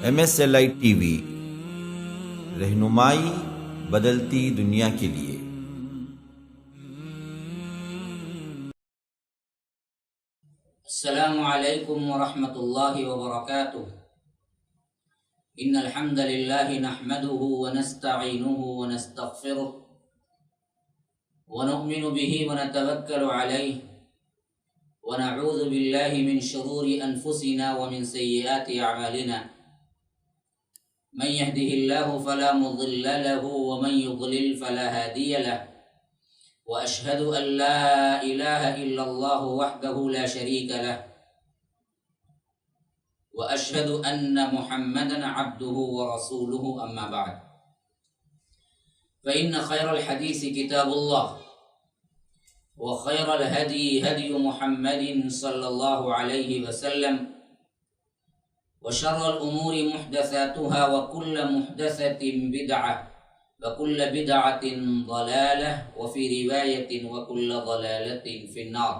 MSLI T V, رہنمائی بدلتی دنیا کے لیے۔ السلام علیکم ورحمۃ اللہ وبرکاتہ۔ ان الحمد للہ نحمده ونستعینه ونستغفره ونؤمن به ونتوکل علیہ ونعوذ باللہ من شرور انفسنا ومن سیئات اعمالنا، من يهده الله فلا مضل له ومن يضلل فلا هادي له، وأشهد أن لا إله إلا الله وحده لا شريك له، وأشهد أن محمدا عبده ورسوله، أما بعد، فإن خير الحديث كتاب الله، وخير الهدي هدي محمد صلى الله عليه وسلم، وشر الأمور محدثاتها وكل محدثة بدعة وكل بدعة ضلالة وفي رواية وكل ضلالة في النار۔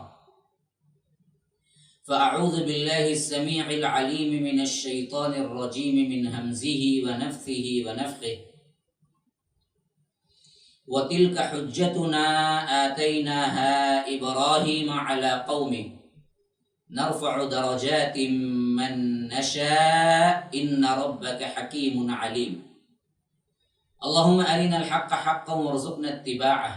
فأعوذ بالله السميع العليم من الشيطان الرجيم من همزه ونفثه ونفخه، وتلك حجتنا آتيناها إبراهيم على قومه نرفع درجات من نشاء إن ربك حكيم عليم۔ اللهم أرنا الحق حقا وارزقنا اتباعه،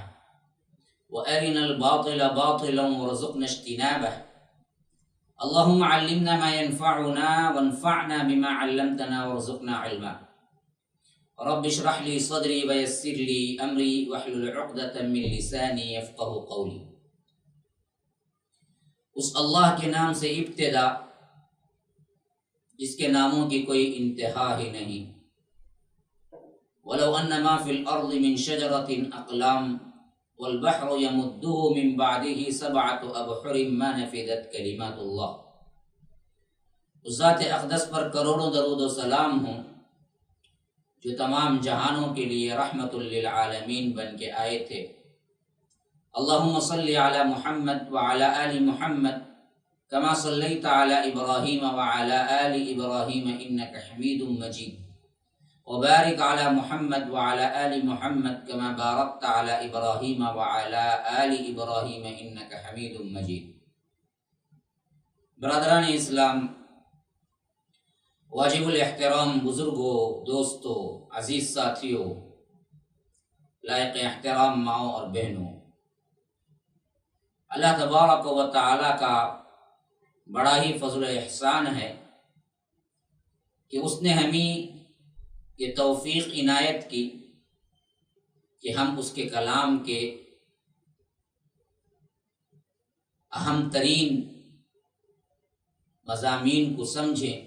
وأرنا الباطل باطلا وارزقنا اجتنابه، اللهم علمنا ما ينفعنا وانفعنا بما علمتنا وارزقنا علما، رب اشرح لي صدري ويسر لي أمري واحلل عقدة من لساني يفقه قولي۔ اس اللہ کے نام سے ابتدا جس کے ناموں کی کوئی انتہا ہی نہیں۔ وَلَوْ أَنَّ مَا فِي الْأَرْضِ مِنْ شَجَرَةٍ أَقْلَامٌ وَالْبَحْرُ يَمُدُّهُ مِنْ بَعْدِهِ سَبْعَةُ أَبْحُرٍ مَا نَفِدَتْ كَلِمَاتُ اللَّهِ۔ اس ذات اقدس پر کروڑوں درود و سلام ہوں جو تمام جہانوں کے لیے رحمت للعالمین بن کے آئے تھے۔ اللہم صلی علی محمد وعلی آل محمد کما صلیت علی ابراہیم وعلی آل ابراہیم انک حمید مجید، وبارک علی محمد وعلی آل محمد کما بارکت علی ابراہیم وعلی آل ابراہیم انک حمید مجید۔ برادران اسلام، واجب الاحترام بزرگوں، دوستوں، عزیز ساتھیوں، لائق احترام ماؤں اور بہنوں، اللہ تبارک و تعالی کا بڑا ہی فضل و احسان ہے کہ اس نے ہمیں یہ توفیق عنایت کی کہ ہم اس کے کلام کے اہم ترین مضامین کو سمجھیں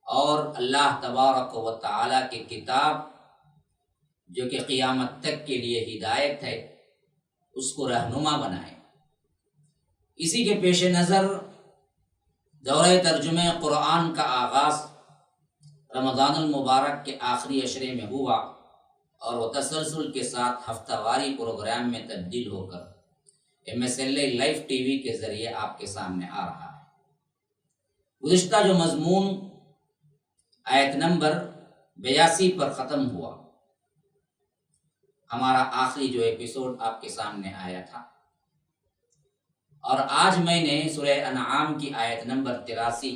اور اللہ تبارک و تعالی کی کتاب جو کہ قیامت تک کے لیے ہدایت ہے اس کو رہنما بنائیں۔ اسی کے پیش نظر دورہ ترجمہ قرآن کا آغاز رمضان المبارک کے آخری عشرے میں ہوا اور وہ تسلسل کے ساتھ ہفتہ واری پروگرام میں تبدیل ہو کر MSLI لائف ٹی وی کے ذریعے آپ کے سامنے آ رہا ہے۔ گزشتہ جو مضمون آیت نمبر 82 پر ختم ہوا، ہمارا آخری جو ایپیسوڈ آپ کے سامنے آیا تھا، اور آج میں نے سورہ انعام کی آیت نمبر 83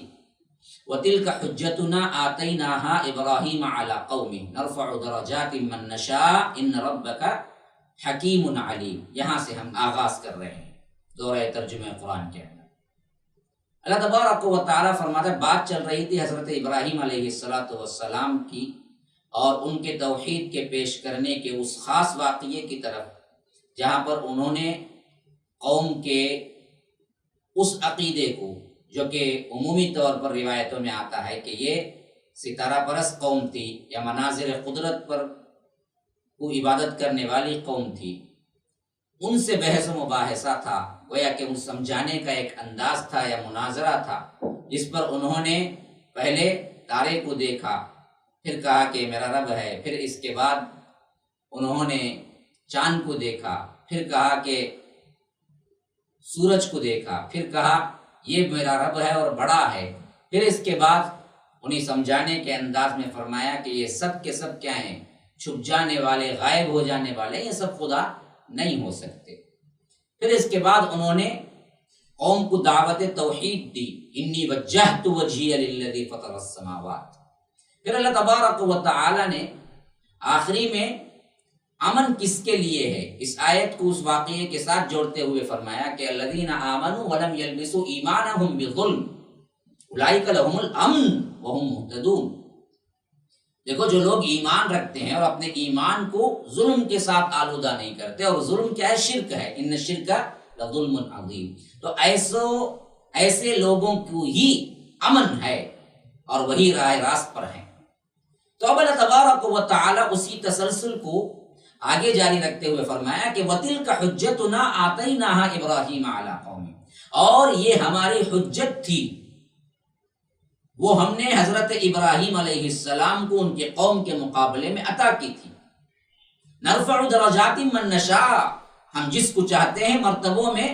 وَتِلْكَ حُجَّتُنَا آتَيْنَاهَا إِبْرَاهِيمَ عَلَىٰ قَوْمِهِ نَرْفَعُ دَرَجَاتٍ مَّن نَّشَاءُ إِنَّ رَبَّكَ حَكِيمٌ عَلِيمٌ۔ یہاں سے ہم آغاز کر رہے ہیں دورہ ترجمہ قرآن کے اندر۔ اللہ تبارک و تعالیٰ فرماتا ہے، بات چل رہی تھی حضرت ابراہیم علیہ السلام کی اور ان کے توحید کے پیش کرنے کے اس خاص واقعے کی طرف جہاں پر انہوں نے قوم کے اس عقیدے کو جو کہ عمومی طور پر روایتوں میں آتا ہے کہ یہ ستارہ پرست قوم تھی یا مناظر قدرت پر کو عبادت کرنے والی قوم تھی، ان سے بحث و مباحثہ تھا، گویا کہ ان سمجھانے کا ایک انداز تھا یا مناظرہ تھا، جس پر انہوں نے پہلے تارے کو دیکھا، پھر کہا کہ میرا رب ہے، پھر اس کے بعد انہوں نے چاند کو دیکھا، پھر کہا کہ سورج کو دیکھا، پھر کہا یہ میرا رب ہے اور بڑا ہے، پھر اس کے بعد انہیں سمجھانے کے انداز میں فرمایا کہ یہ سب کے سب کیا ہیں؟ چھپ جانے والے، غائب ہو جانے والے، یہ سب خدا نہیں ہو سکتے۔ پھر اس کے بعد انہوں نے قوم کو دعوت توحید دی، انی وجہت وجہی للذی فطر السماوات۔ پھر اللہ تبارک و تعالی نے آخری میں امن کس کے لیے ہے، اس آیت کو اس واقعے کے ساتھ جوڑتے ہوئے فرمایا کہ الذین آمنوا ولم یلبسوا ایمانہم بظلم اولئک لہم الامن وہم مہتدون۔ دیکھو، جو لوگ ایمان رکھتے ہیں اور اپنے ایمان کو ظلم کے ساتھ آلودہ نہیں کرتے، اور ظلم کیا ہے؟ شرک ہے، ان الشرک لظلم عظیم، تو ایسے لوگوں کو ہی امن ہے اور وہی راہ راست پر ہیں۔ تو اب اللہ تبارک و تعالی اسی تسلسل کو آگے جاری رکھتے ہوئے فرمایا کہ وَتِلْكَ حُجَّتُنَا آتَيْنَاهَا إِبْرَاهِيمَ عَلَىٰ قَوْمِهِ، اور یہ ہماری حجت تھی، وہ ہم نے حضرت ابراہیم علیہ السلام کو ان کے قوم کے مقابلے میں عطا کی تھی۔ نرفع درجات من نشاء، ہم جس کو چاہتے ہیں مرتبوں میں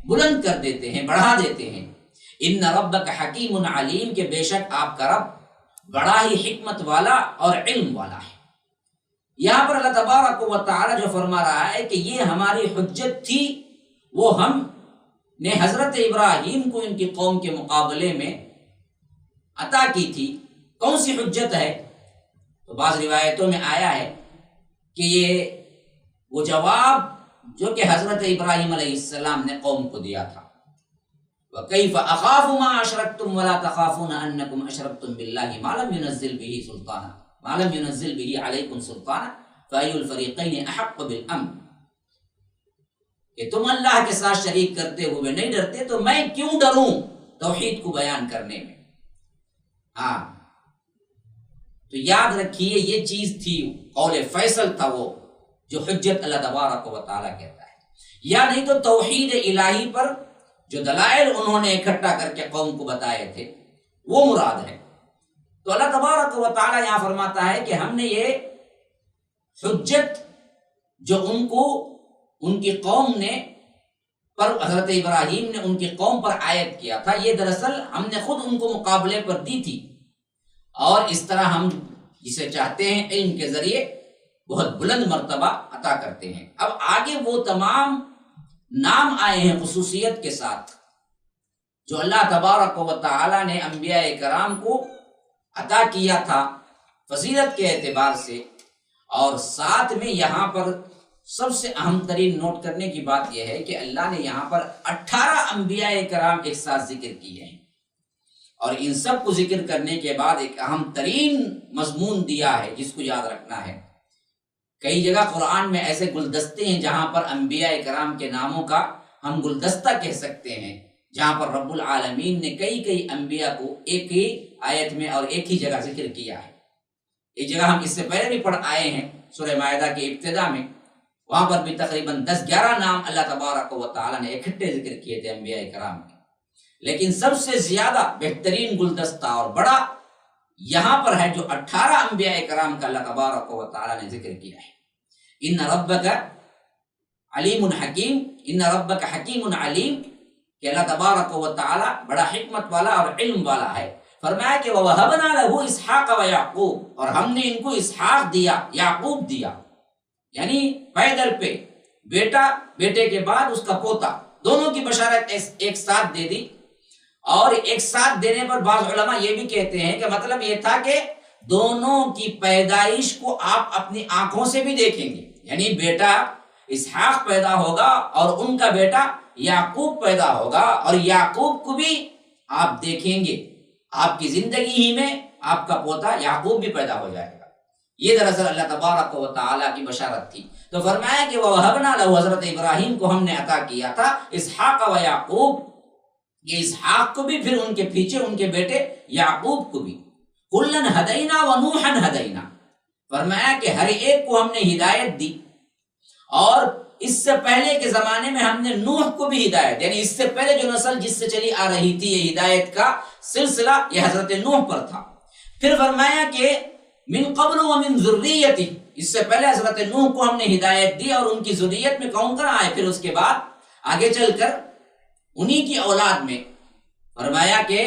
بلند کر دیتے ہیں، بڑھا دیتے ہیں۔ ان ربک حکیم علیم، کہ بے شک آپ کا رب بڑا ہی حکمت والا اور علم والا ہے۔ یہاں پر اللہ تبارک و تعالی جو فرما رہا ہے کہ یہ ہماری حجت تھی، وہ ہم نے حضرت ابراہیم کو ان کی قوم کے مقابلے میں عطا کی تھی۔ کون سی حجت ہے؟ تو بعض روایتوں میں آیا ہے کہ یہ وہ جواب جو کہ حضرت ابراہیم علیہ السلام نے قوم کو دیا تھا، وَكَيْفَ أَخَافُ مَا أَشْرَكْتُمْ وَلَا تَخَافُونَ أَنَّكُمْ أَشْرَكْتُمْ بِاللَّهِ مَا لَمْ يُنَزِّلْ بِهِ عَلَيْكُمْ سُلْطَانًا فَأَيُّ الْفَرِيقَيْنِ أَحَقُّ بِالْأَمْنِ، کہ تم اللہ کے ساتھ شریک کرتے ہوئے نہیں ڈرتے تو میں کیوں ڈروں توحید کو بیان کرنے میں۔ ہاں، تو یاد رکھیے یہ چیز تھی، قول فیصل تھا وہ جو حجت اللہ تبارک و تعالیٰ کہتا ہے، یا نہیں تو توحید الہی پر جو دلائل انہوں نے اکٹھا کر کے قوم کو بتائے تھے وہ مراد ہے۔ تو اللہ تبارک و تعالیٰ یہاں فرماتا ہے کہ ہم نے یہ حجت جو ان کی قوم نے پر حضرت ابراہیم نے ان کی قوم پر عائد کیا تھا، یہ دراصل ہم نے خود ان کو مقابلے پر دی تھی، اور اس طرح ہم جسے چاہتے ہیں علم کے ذریعے بہت بلند مرتبہ عطا کرتے ہیں۔ اب آگے وہ تمام نام آئے ہیں خصوصیت کے ساتھ جو اللہ تبارک و تعالی نے انبیاء کرام کو عطا کیا تھا فضیلت کے اعتبار سے، اور ساتھ میں یہاں پر سب سے اہم ترین نوٹ کرنے کی بات یہ ہے کہ اللہ نے یہاں پر 18 انبیاء کرام ایک ساتھ ذکر کیے ہیں، اور ان سب کو ذکر کرنے کے بعد ایک اہم ترین مضمون دیا ہے جس کو یاد رکھنا ہے۔ کئی جگہ قرآن میں ایسے گلدستے ہیں جہاں پر انبیاء کرام کے ناموں کا ہم گلدستہ کہہ سکتے ہیں، جہاں پر رب العالمین نے کئی انبیاء کو ایک ہی آیت میں اور ایک ہی جگہ ذکر کیا ہے۔ ایک جگہ ہم اس سے پہلے بھی پڑھ آئے ہیں سورہ مائدہ کی ابتدا میں، وہاں پر بھی تقریباً 10-11 نام اللہ تبارک و تعالیٰ نے اکٹھے ذکر کیے تھے انبیاء کرام کے، لیکن سب سے زیادہ بہترین گلدستہ اور بڑا یہاں پر ہے جو 18 انبیاء کرام کا اللہ تبارک و تعالیٰ نے ذکر کیا ہے۔ ان ربک علیم حکیم، ان ربک حکیم علیم، کہ اللہ تبارک و تعالیٰ بڑا حکمت والا اور علم والا ہے۔ فرمایا کہ وَوَهَبْنَا لَهُ إِسْحَاقَ وَيَعْقُوبَ، اور ہم نے ان کو اسحاق دیا، یعقوب دیا، یعنی پیدل پہ بیٹا، بیٹے کے بعد اس کا پوتا، دونوں کی بشارت ایک ساتھ دے دی۔ اور ایک ساتھ دینے پر بعض علماء یہ بھی کہتے ہیں کہ مطلب یہ تھا کہ دونوں کی پیدائش کو آپ اپنی آنکھوں سے بھی دیکھیں گے، یعنی بیٹا اسحاق پیدا ہوگا اور ان کا بیٹا یعقوب پیدا ہوگا، اور یعقوب کو بھی آپ دیکھیں گے، آپ کی زندگی ہی میں آپ کا پوتا یعقوب بھی پیدا ہو جائے گا۔ یہ دراصل اللہ تبارک و تعالیٰ کی بشارت تھی۔ تو فرمایا کہ وَوَهَبْنَا لَهُ، حضرت ابراہیم کو ہم نے عطا کیا تھا اسحاق و یعقوب، یہ اسحاق کو بھی، پھر ان کے پیچھے ان کے بیٹے یعقوب کو بھی۔ کُلًّا هَدَيْنَا وَنُوحًا هَدَيْنَا، فرمایا کہ ہر ایک کو ہم نے ہدایت دی، اور اس سے پہلے کے زمانے میں ہم نے نوح کو بھی ہدایت، یعنی اس سے پہلے جو نسل جس سے چلی آ رہی تھی، یہ ہدایت کا سلسلہ یہ حضرت نوح پر تھا۔ پھر فرمایا کہ من قبل ومن ذریتی، اس سے پہلے حضرت نوح کو ہم نے ہدایت دی، اور ان کی ذریت میں کون کون آئے، پھر اس کے بعد آگے چل کر انہی کی اولاد میں فرمایا کہ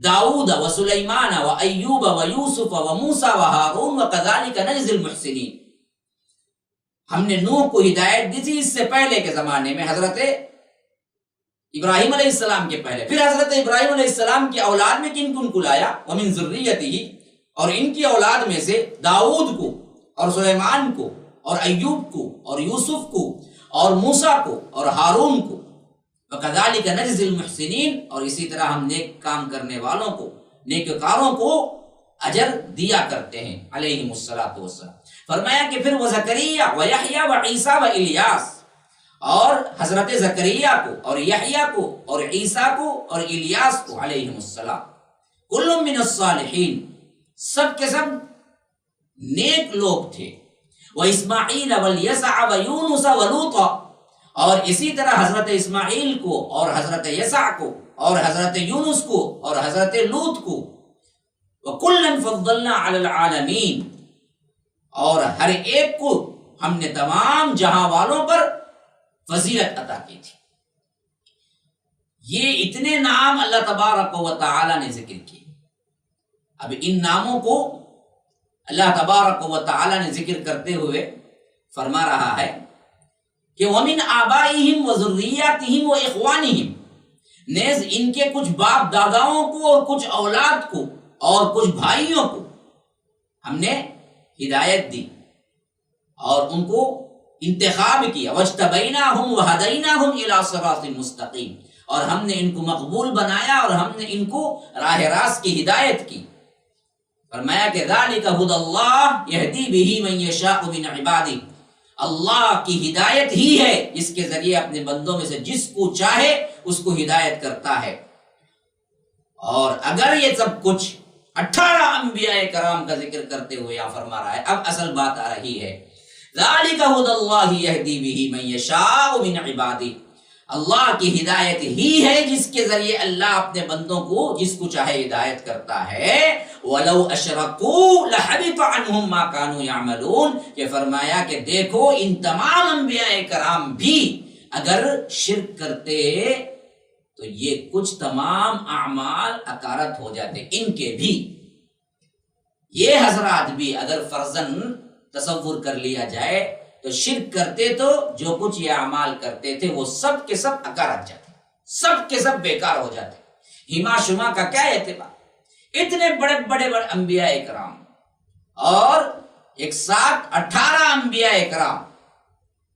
داؤد و سلیمان و ایوب و یوسف و موسیٰ و ہارون و کذالک نجزی المحسنین. ہم نے نوح کو ہدایت دی تھی اس سے پہلے کے زمانے میں، حضرت ابراہیم علیہ السلام کے پہلے. پھر حضرت ابراہیم علیہ السلام کی اولاد میں کن کن کو لایا؟ ومن ذریتہ، اور ان کی اولاد میں سے داؤد کو اور سلیمان کو اور ایوب کو اور یوسف کو اور موسیٰ کو اور ہارون کو. وَكَذَلِكَ نَجْزِي الْمُحْسِنِينَ، اور اسی طرح ہم نیک کام کرنے والوں کو، نیکوکاروں کو اجر دیا کرتے ہیں علیہم الصلاۃ والسلام. فرمایا کہ پھر وہ زکریا و یحییٰ و عیسیٰ و الیاس، اور حضرت زکریا کو اور یحییٰ کو اور عیسیٰ کو اور الیاس کو علیہم السلام، کل من الصالحین، سب کے سب نیک لوگ تھے. وہ اسماعیل والیسع و یونس و لوطا، اور اسی طرح حضرت اسماعیل کو اور حضرت یسع کو اور حضرت یونس کو اور حضرت لوط کو. وَكُلًّا فَضَّلْنَا عَلَى الْعَالَمِينَ، اور ہر ایک کو ہم نے تمام جہاں والوں پر فضیلت عطا کی تھی. یہ اتنے نام اللہ تبارک و تعالی نے ذکر کیے. اب ان ناموں کو اللہ تبارک و تعالی نے ذکر کرتے ہوئے فرما رہا ہے کہ وَمِنْ آبَائِهِمْ وَذُرِّيَّاتِهِمْ وَإِخْوَانِهِمْ، نیز ان کے کچھ باپ داداؤں کو اور کچھ اولاد کو اور کچھ بھائیوں کو ہم نے ہدایت دی اور ان کو انتخاب کیا. وَاجْتَبَيْنَاهُمْ وَهَدَيْنَاهُمْ إِلَىٰ صِرَاطٍ مُسْتَقِيمٍ، اور ہم نے ان کو مقبول بنایا اور ہم نے ان کو راہ راست کی ہدایت کی. فرمایا کہ ذَلِكَ هُدَى اللَّهِ يَهْدِي بِهِ مَن يَشَاءُ مِنْ عِبَادِهِ، اللہ کی ہدایت ہی ہے جس کے ذریعے اپنے بندوں میں سے جس کو چاہے اس کو ہدایت کرتا ہے. اور اگر یہ سب کچھ 18 انبیاء کرام کا ذکر کرتے ہوئے یہاں فرما رہا ہے، اب اصل بات آ رہی ہے. ذَلِكَ هُدَى اللَّهِ يَهْدِي بِهِ مَن يَشَاءُ مِنْ عِبَادِهِ، اللہ کی ہدایت ہی ہے جس کے ذریعے اللہ اپنے بندوں کو جس کو چاہے ہدایت کرتا ہے. وَلَوْ أَشْرَكُوا لَحَبِطَ عَنْهُمْ مَا كَانُوا يَعْمَلُونَ، کہ فرمایا کہ دیکھو ان تمام انبیاء کرام بھی اگر شرک کرتے تو یہ کچھ تمام اعمال اکارت ہو جاتے ان کے بھی. یہ حضرات بھی اگر فرضاً تصور کر لیا جائے تو شرک کرتے تو جو کچھ یہ اعمال کرتے تھے وہ سب کے سب اکارت جاتے، سب کے سب بیکار ہو جاتے. ہما شما کا کیا اعتبار؟ اتنے بڑے بڑے انبیاء کرام اور ایک ساتھ 18 انبیاء کرام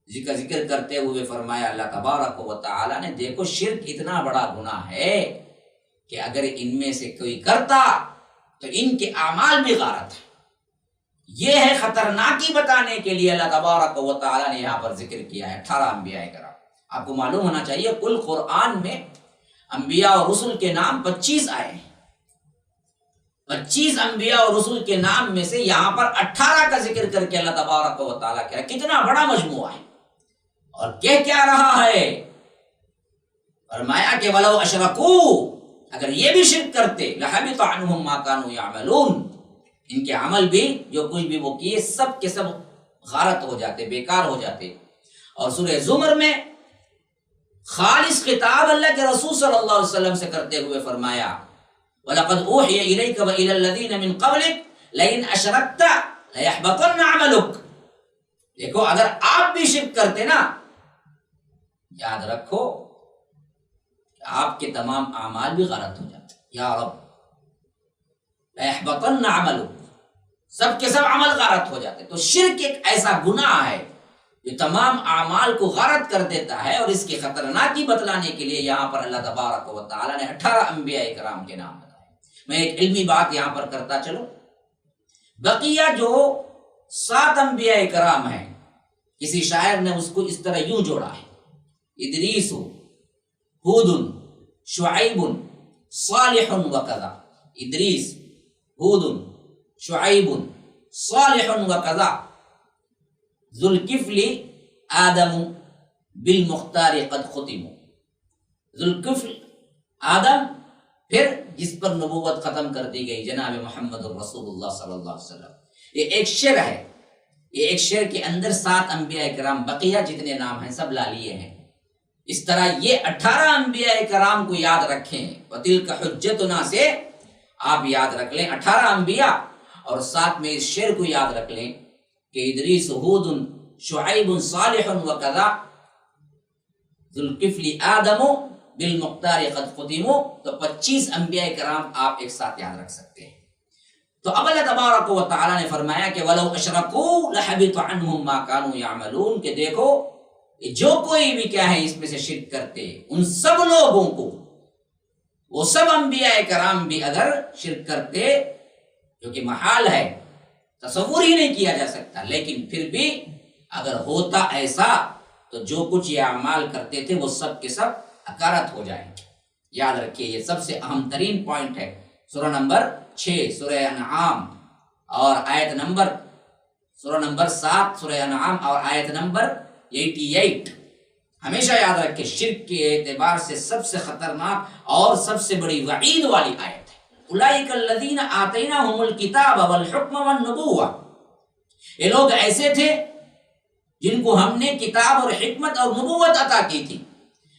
ذکر کرتے ہوئے فرمایا اللہ تبارک و تعالی نے، دیکھو شرک اتنا بڑا گناہ ہے کہ اگر ان میں سے کوئی کرتا تو ان کے اعمال بھی غارت ہے. یہ ہے خطرناکی بتانے کے لیے اللہ تبارک و تعالی نے یہاں پر ذکر کیا ہے 18 انبیاء کرام. آپ کو معلوم ہونا چاہیے کل قرآن میں انبیاء اور رسل کے نام 25 آئے ہیں. 25 انبیاء اور رسل کے نام میں سے یہاں پر 18 کا ذکر کر کے اللہ تبارک و تعالیٰ کہہ رہا ہے کتنا بڑا مجموعہ ہے. اور کہہ کیا رہا ہے؟ فرمایا کہ وَلَوْ أَشْرَكُوا، اگر یہ بھی شرک کرتے لَحَبِطَ عَنْهُمْ مَا كَانُوا يَعْمَلُونَ، ان کے عمل بھی جو کچھ بھی وہ کیے سب کے سب غارت ہو جاتے، بیکار ہو جاتے. اور سورہ زمر میں خالص خطاب اللہ کے رسول صلی اللہ علیہ وسلم سے کرتے ہوئے فرمایا وَلَقَدْ أُوحِيَ إِلَيْكَ وَإِلَى الَّذِينَ مِن قَبْلِكَ لَئِنْ أَشْرَكْتَ لَيَحْبَطَنَّ عَمَلُكَ. دیکھو اگر آپ بھی شرک کرتے نا، یاد رکھو کہ آپ کے تمام اعمال بھی غلط ہو جاتے. یا رب لَيَحْبَطَنَّ عَمَلُكَ، سب کے سب عمل غارت ہو جاتے. تو شرک ایک ایسا گناہ ہے جو تمام اعمال کو غارت کر دیتا ہے، اور اس کی خطرناکی بتلانے کے لیے یہاں پر اللہ تبارک و تعالیٰ نے 18 انبیاء کرام کے نام بتائے. میں ایک علمی بات یہاں پر کرتا چلوں. بقیہ جو 7 انبیاء کرام ہیں، کسی شاعر نے اس کو اس طرح یوں جوڑا ہے: ادریس، ہود، شعیب، صالح وکذا. ادریس، ہود، شعیب، صالح وکذا. ذوالکفل آدم بالمختار قد ختم. ذوالکفل آدم، پھر جس پر نبوت ختم کر دی گئی جناب محمد رسول اللہ صلی اللہ علیہ وسلم. یہ ایک شعر ہے، یہ ایک شعر کے اندر 7 انبیاء کرام، بقیہ جتنے نام ہیں سب لا لیے ہیں. اس طرح یہ 18 انبیاء کرام کو یاد رکھیں. وَتِلْكَ حُجَّتُنَا سے آپ یاد رکھ لیں 18 انبیاء، اور ساتھ میں اس شعر کو یاد رکھ لیں کہ ادریس، ہود، شعیب، صالح وکذا ذوالکفل آدم بالمختار قد ختموا، تو 25 انبیاء کرام آپ ایک ساتھ یاد رکھ سکتے ہیں۔ تو اب اللہ تبارک و تعالیٰ نے فرمایا کہ وَلَوْ أَشْرَكُوا لَحَبِطَ عَنْهُمْ مَا كَانُوا يَعْمَلُونَ، کہ دیکھو جو کوئی بھی کیا ہے اس میں سے شرک کرتے، ان سب لوگوں کو، وہ سب انبیاء کرام بھی اگر شرک کرتے، جو کہ محال ہے، تصور ہی نہیں کیا جا سکتا، لیکن پھر بھی اگر ہوتا ایسا تو جو کچھ یہ اعمال کرتے تھے وہ سب کے سب اکارت ہو جائیں گے۔ یاد رکھیے یہ سب سے اہم ترین پوائنٹ ہے۔ سورہ نمبر 6 سورہ انعام اور آیت نمبر، سورہ نمبر 7 سورہ انعام اور آیت نمبر 88 ہمیشہ یاد رکھیں، شرک کے اعتبار سے سب سے خطرناک اور سب سے بڑی وعید والی آیت ہے۔ اولئک الذین آتیناہم الکتاب والحکم والنبوۃ، یہ لوگ ایسے تھے جن کو ہم نے کتاب اور حکمت اور نبوت عطا کی تھی۔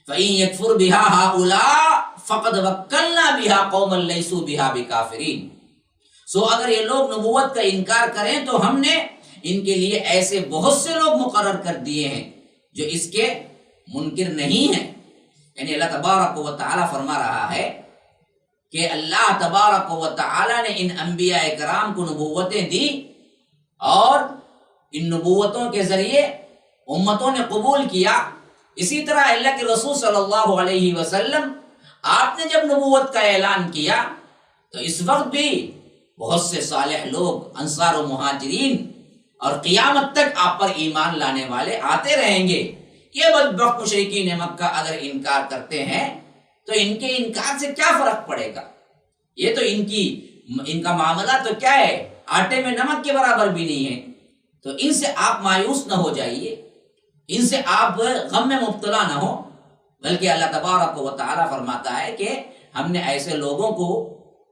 فَإِن يَكْفُرْ بِهَا هَؤُلَاء فَقَدْ وَكَّلْنَا بِهَا قَوْمًا لَيْسُوا بِهَا بِكَافِرِينَ، سو اگر یہ لوگ نبوت کا انکار کریں تو ہم نے ان کے لیے ایسے بہت سے لوگ مقرر کر دیے ہیں جو اس کے منکر نہیں ہیں۔ یعنی اللہ تبارک و تعالیٰ فرما رہا ہے کہ اللہ تبارک و تعالیٰ نے ان انبیاء کرام کو نبوتیں دی، اور ان نبوتوں کے ذریعے امتوں نے قبول کیا۔ اسی طرح اللہ کے رسول صلی اللہ علیہ وسلم، آپ نے جب نبوت کا اعلان کیا تو اس وقت بھی بہت سے صالح لوگ، انصار و مہاجرین، اور قیامت تک آپ پر ایمان لانے والے آتے رہیں گے۔ یہ بدبخت مشرکین مکہ اگر انکار کرتے ہیں تو ان کے انکار سے کیا فرق پڑے گا؟ یہ تو ان کا معاملہ تو کیا ہے، آٹے میں نمک کے برابر بھی نہیں ہے۔ تو ان سے آپ مایوس نہ ہو جائیے، ان سے آپ غم میں مبتلا نہ ہو، بلکہ اللہ تبارک و تعالیٰ فرماتا ہے کہ ہم نے ایسے لوگوں کو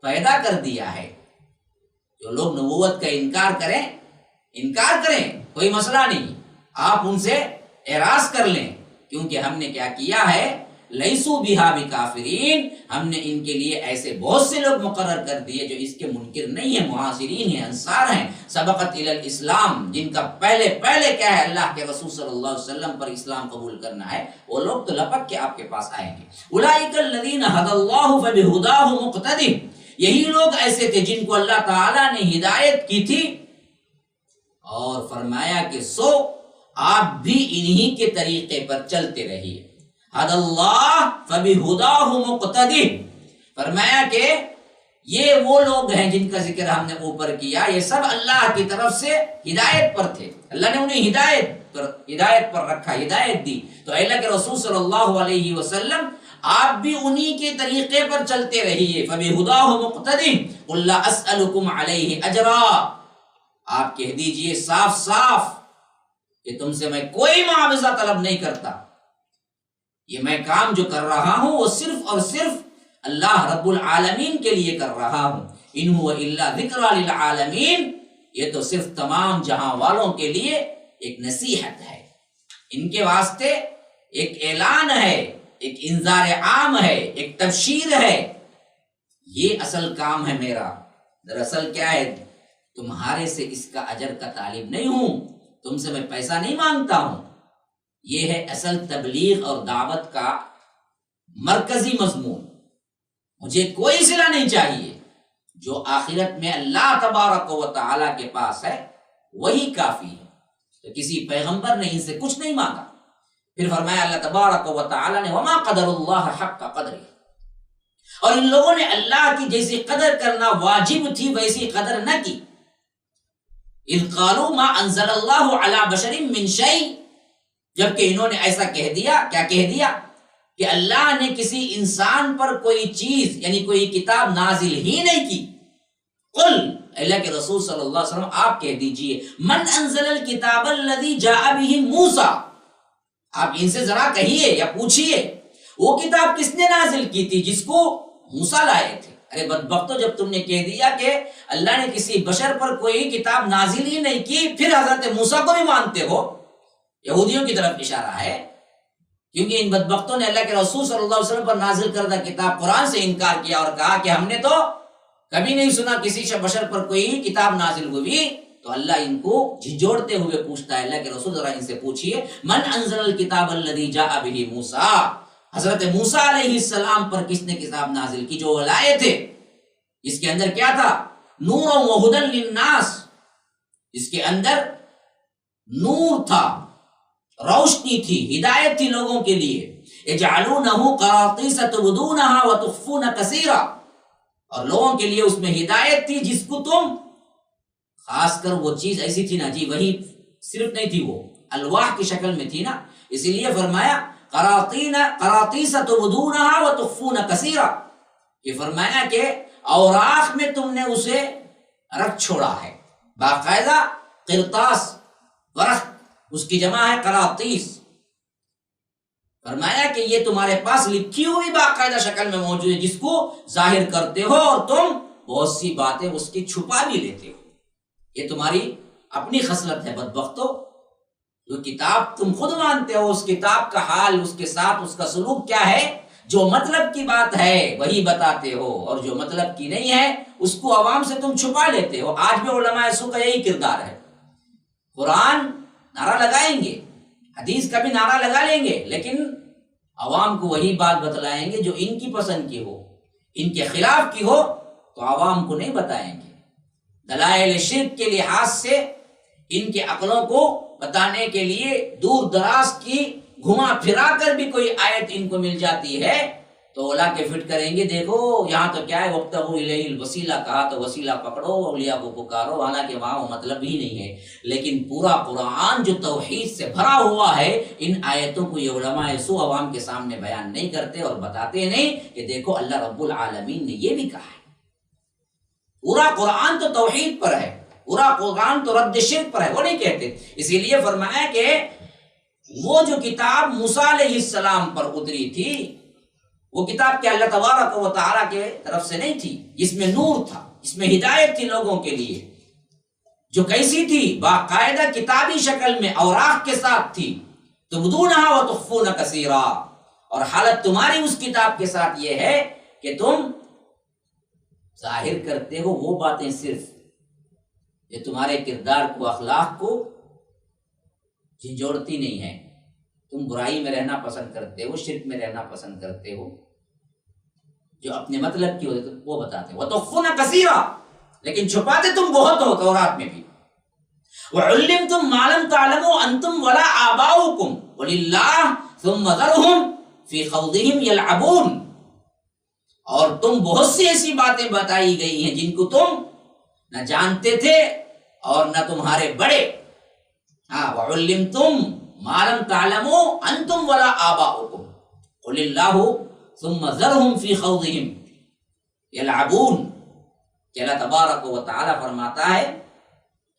پیدا کر دیا ہے جو لوگ نبوت کا انکار کریں، کوئی مسئلہ نہیں، آپ ان سے اعراض کر لیں، کیونکہ ہم نے کیا کیا ہے، لیسو بہا بکافرین، ہم نے ان کے لیے ایسے بہت سے لوگ مقرر کر دیے جو اس کے منکر نہیں ہیں، مہاجرین ہیں، انصار ہیں، سبقت الی الاسلام، جن کا پہلے کیا ہے، اللہ کے رسول صلی اللہ علیہ وسلم پر اسلام قبول کرنا ہے، وہ لوگ تو لپک کے آپ کے پاس آئیں گے۔ اولئک الذین ھدی اللہ فبہداہ مقتدی، یہی لوگ ایسے تھے جن کو اللہ تعالیٰ نے ہدایت کی تھی، اور فرمایا کہ سو آپ بھی انہی کے طریقے پر چلتے رہیے۔ ھدی اللہ فبہداہ مقتدی، فرمایا کہ یہ وہ لوگ ہیں جن کا ذکر ہم نے اوپر کیا، یہ سب اللہ کی طرف سے ہدایت پر تھے، اللہ نے انہیں ہدایت پر رکھا، ہدایت دی، تو اللہ کے رسول صلی اللہ علیہ وسلم آپ بھی انہی کے طریقے پر چلتے رہیے۔ فبہداہ مقتدی قل لا اسألکم علیہ اجرا، آپ کہہ دیجئے صاف صاف کہ تم سے میں کوئی معاوضہ طلب نہیں کرتا، یہ میں کام جو کر رہا ہوں وہ صرف اور صرف اللہ رب العالمین کے لیے کر رہا ہوں، ان هو الا ذکری للعالمین، یہ تو صرف تمام جہاں والوں کے لیے ایک نصیحت ہے، ان کے واسطے ایک اعلان ہے، ایک انذار عام ہے، ایک تبشیر ہے، یہ اصل کام ہے میرا۔ دراصل کیا ہے، تمہارے سے اس کا اجر کا طالب نہیں ہوں، تم سے میں پیسہ نہیں مانگتا ہوں، یہ ہے اصل تبلیغ اور دعوت کا مرکزی مضمون۔ مجھے کوئی صلہ نہیں چاہیے، جو آخرت میں اللہ تبارک و تعالیٰ کے پاس ہے وہی کافی ہے، تو کسی پیغمبر نے ان سے کچھ نہیں مانگا۔ پھر فرمایا اللہ تبارک و تعالیٰ نے وما قدر اللہ حق قدرہ، اور ان لوگوں نے اللہ کی جیسی قدر کرنا واجب تھی ویسی قدر نہ کی۔ اذ قالوا ما انزل اللہ علی بشر من شیء، جبکہ انہوں نے ایسا کہہ دیا، کیا کہہ دیا کہ اللہ نے کسی انسان پر کوئی چیز یعنی کوئی کتاب نازل ہی نہیں کی۔ قل، اللہ کے رسول صلی اللہ علیہ وسلم آپ کہہ دیجئے من انزل الکتاب الذی جاء به موسیٰ، آپ ان سے ذرا کہیے یا پوچھئے وہ کتاب کس نے نازل کی تھی جس کو موسیٰ لائے تھے۔ ارے بدبختو، جب تم نے کہہ دیا کہ اللہ نے کسی بشر پر کوئی کتاب نازل ہی نہیں کی، پھر حضرت موسیٰ کو بھی مانتے ہو، یہودیوں کی طرف اشارہ ہے، کیونکہ ان بدبختوں نے اللہ کے رسول صلی اللہ علیہ وسلم پر نازل کردہ کتاب قرآن سے انکار کیا اور کہا کہ ہم نے تو کبھی نہیں سنا کسی بشر پر کوئی کتاب نازل ہوئی، تو اللہ ان کو جھنجھوڑتے ہوئے پوچھتا ہے، اللہ کے رسول ذرا ان سے پوچھئے من انزل الکتاب الذی جاء بہ موسیٰ، حضرت موسیٰ علیہ السلام پر کس نے کتاب نازل کی جو وہ لائے تھے؟ اس کے اندر کیا تھا؟ نور و ہدی للناس، اس کے اندر نور تھا، روشنی تھی، ہدایت تھی لوگوں کے لیے۔ یجعلونہ قراطیس تبدونہا وتخفون کثیرا، اور لوگوں کے لیے اس میں ہدایت تھی جس کو تم، خاص کر وہ چیز ایسی تھی نا جی، وہی صرف نہیں تھی، وہ الواح کی شکل میں تھی نا، اسی لیے فرمایا قراطیس تبدونہا وتخفون کثیرا، کہ فرمایا کہ اوراق میں تم نے اسے رکھ چھوڑا ہے، باقاعدہ قرطاس ورق، اس کی جمع ہے قراطیس، فرمایا کہ یہ تمہارے پاس لکھی ہوئی باقاعدہ شکل میں موجود ہے جس کو ظاہر کرتے ہو، اور تم بہت سی باتیں اس کی چھپا بھی لیتے ہو، یہ تمہاری اپنی خصلت ہے بدبختو۔ جو کتاب تم خود مانتے ہو، اس کتاب کا حال، اس کے ساتھ اس کا سلوک کیا ہے، جو مطلب کی بات ہے وہی بتاتے ہو، اور جو مطلب کی نہیں ہے اس کو عوام سے تم چھپا لیتے ہو۔ آج بھی علماء سو کا یہی کردار ہے، قرآن نعرہ لگائیں گے، حدیث کا بھی نعرہ لگا لیں گے، لیکن عوام کو وہی بات بتلائیں گے جو ان کی پسند کی ہو، ان کے خلاف کی ہو تو عوام کو نہیں بتائیں گے۔ دلائل شرک کے لحاظ سے ان کے عقلوں کو بتانے کے لیے دور دراز کی گھما پھرا کر بھی کوئی آیت ان کو مل جاتی ہے تو اولا کے فٹ کریں گے، دیکھو یہاں تو کیا ہے وابتغوا الیہ الوسیلہ، کہا تو وسیلہ پکڑو، اولیاء کو پکارو، حالانکہ وہاں وہ مطلب ہی نہیں ہے۔ لیکن پورا قرآن جو توحید سے بھرا ہوا ہے، ان آیتوں کو یہ علماء سو عوام کے سامنے بیان نہیں کرتے اور بتاتے نہیں کہ دیکھو اللہ رب العالمین نے یہ بھی کہا ہے۔ پورا قرآن تو توحید پر ہے، پورا قرآن تو رد شرک پر ہے، وہ نہیں کہتے۔ اسی لیے فرمایا کہ وہ جو کتاب موسیٰ علیہ السلام پر اتری تھی، وہ کتاب کہ اللہ تبارک و تعالیٰ کے طرف سے نہیں تھی، جس میں نور تھا، اس میں ہدایت تھی لوگوں کے لیے، جو کیسی تھی؟ باقاعدہ کتابی شکل میں اوراق کے ساتھ تھی، تبدونہا وتخفون کثیرا، اور حالت تمہاری اس کتاب کے ساتھ یہ ہے کہ تم ظاہر کرتے ہو وہ باتیں صرف یہ تمہارے کردار کو، اخلاق کو جھنجھوڑتی نہیں ہے۔ تم برائی میں رہنا پسند کرتے ہو، شرک میں رہنا پسند کرتے ہو، جو اپنے مطلب کی ہوتے وہ بتاتے ہو۔ وَتُخْفُونَ كَثِيرًا، لیکن چھپاتے تم بہت ہو تورات میں بھی۔ وَعُلِّمْتُم مَّا لَمْ تَعْلَمُوا أَنتُمْ وَلَا آبَاؤُكُمْ وَلِلَّهِ ثُمَّ ذَرْهُمْ فِي خَوْضِهِمْ يَلْعَبُونَ، اور تم بہت سی ایسی باتیں بتائی گئی ہیں جن کو تم نہ جانتے تھے اور نہ تمہارے بڑے۔ وَعُلِّمْتُم مَّا لَمْ تَعْلَمُوا أَنتُمْ وَلَا آبَاؤُكُمْ قُلِ اللَّهُ ثُمَّ ذَرْهُمْ فِي خَوْضِهِمْ يَلْعَبُونَ، کہ اللہ تبارک و تعالیٰ فرماتا ہے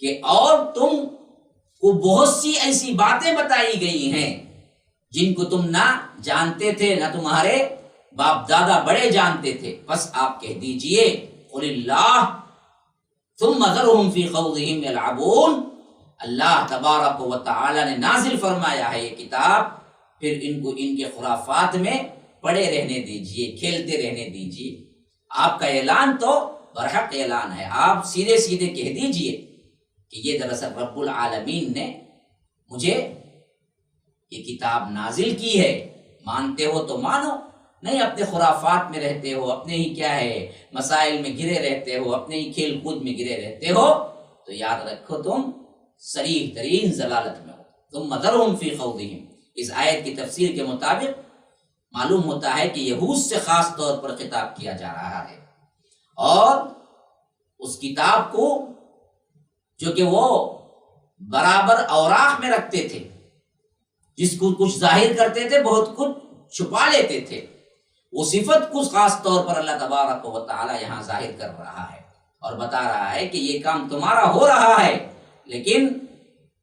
کہ اور تم کو بہت سی ایسی باتیں بتائی گئی ہیں جن کو تم نہ جانتے تھے، نہ تمہارے باپ دادا بڑے جانتے تھے، بس آپ کہہ دیجئے قُلِ اللَّهُ ثُمَّ ذَرْهُمْ فِي خَوْضِهِمْ يَلْعَبُونَ، اللہ تبارک و تعالی نے نازل فرمایا ہے یہ کتاب، پھر ان کو ان کے خرافات میں پڑے رہنے دیجئے، کھیلتے رہنے دیجئے۔ آپ کا اعلان تو برحق اعلان ہے، آپ سیدھے سیدھے کہہ دیجئے کہ یہ دراصل رب العالمین نے مجھے یہ کتاب نازل کی ہے، مانتے ہو تو مانو، نہیں اپنے خرافات میں رہتے ہو، اپنے ہی کیا ہے مسائل میں گرے رہتے ہو، اپنے ہی کھیل کود میں گرے رہتے ہو، تو یاد رکھو تم صریح ترین ضلالت میں ہو۔ تم ذرہم فی خوضہم، اس آیت کی تفسیر کے مطابق معلوم ہوتا ہے کہ یہود سے خاص طور پر خطاب کیا جا رہا ہے، اور اس کتاب کو جو کہ وہ برابر اوراق میں رکھتے تھے، جس کو کچھ ظاہر کرتے تھے بہت کچھ چھپا لیتے تھے، وہ صفت کچھ خاص طور پر اللہ تبارک و تعالی یہاں ظاہر کر رہا ہے اور بتا رہا ہے کہ یہ کام تمہارا ہو رہا ہے، لیکن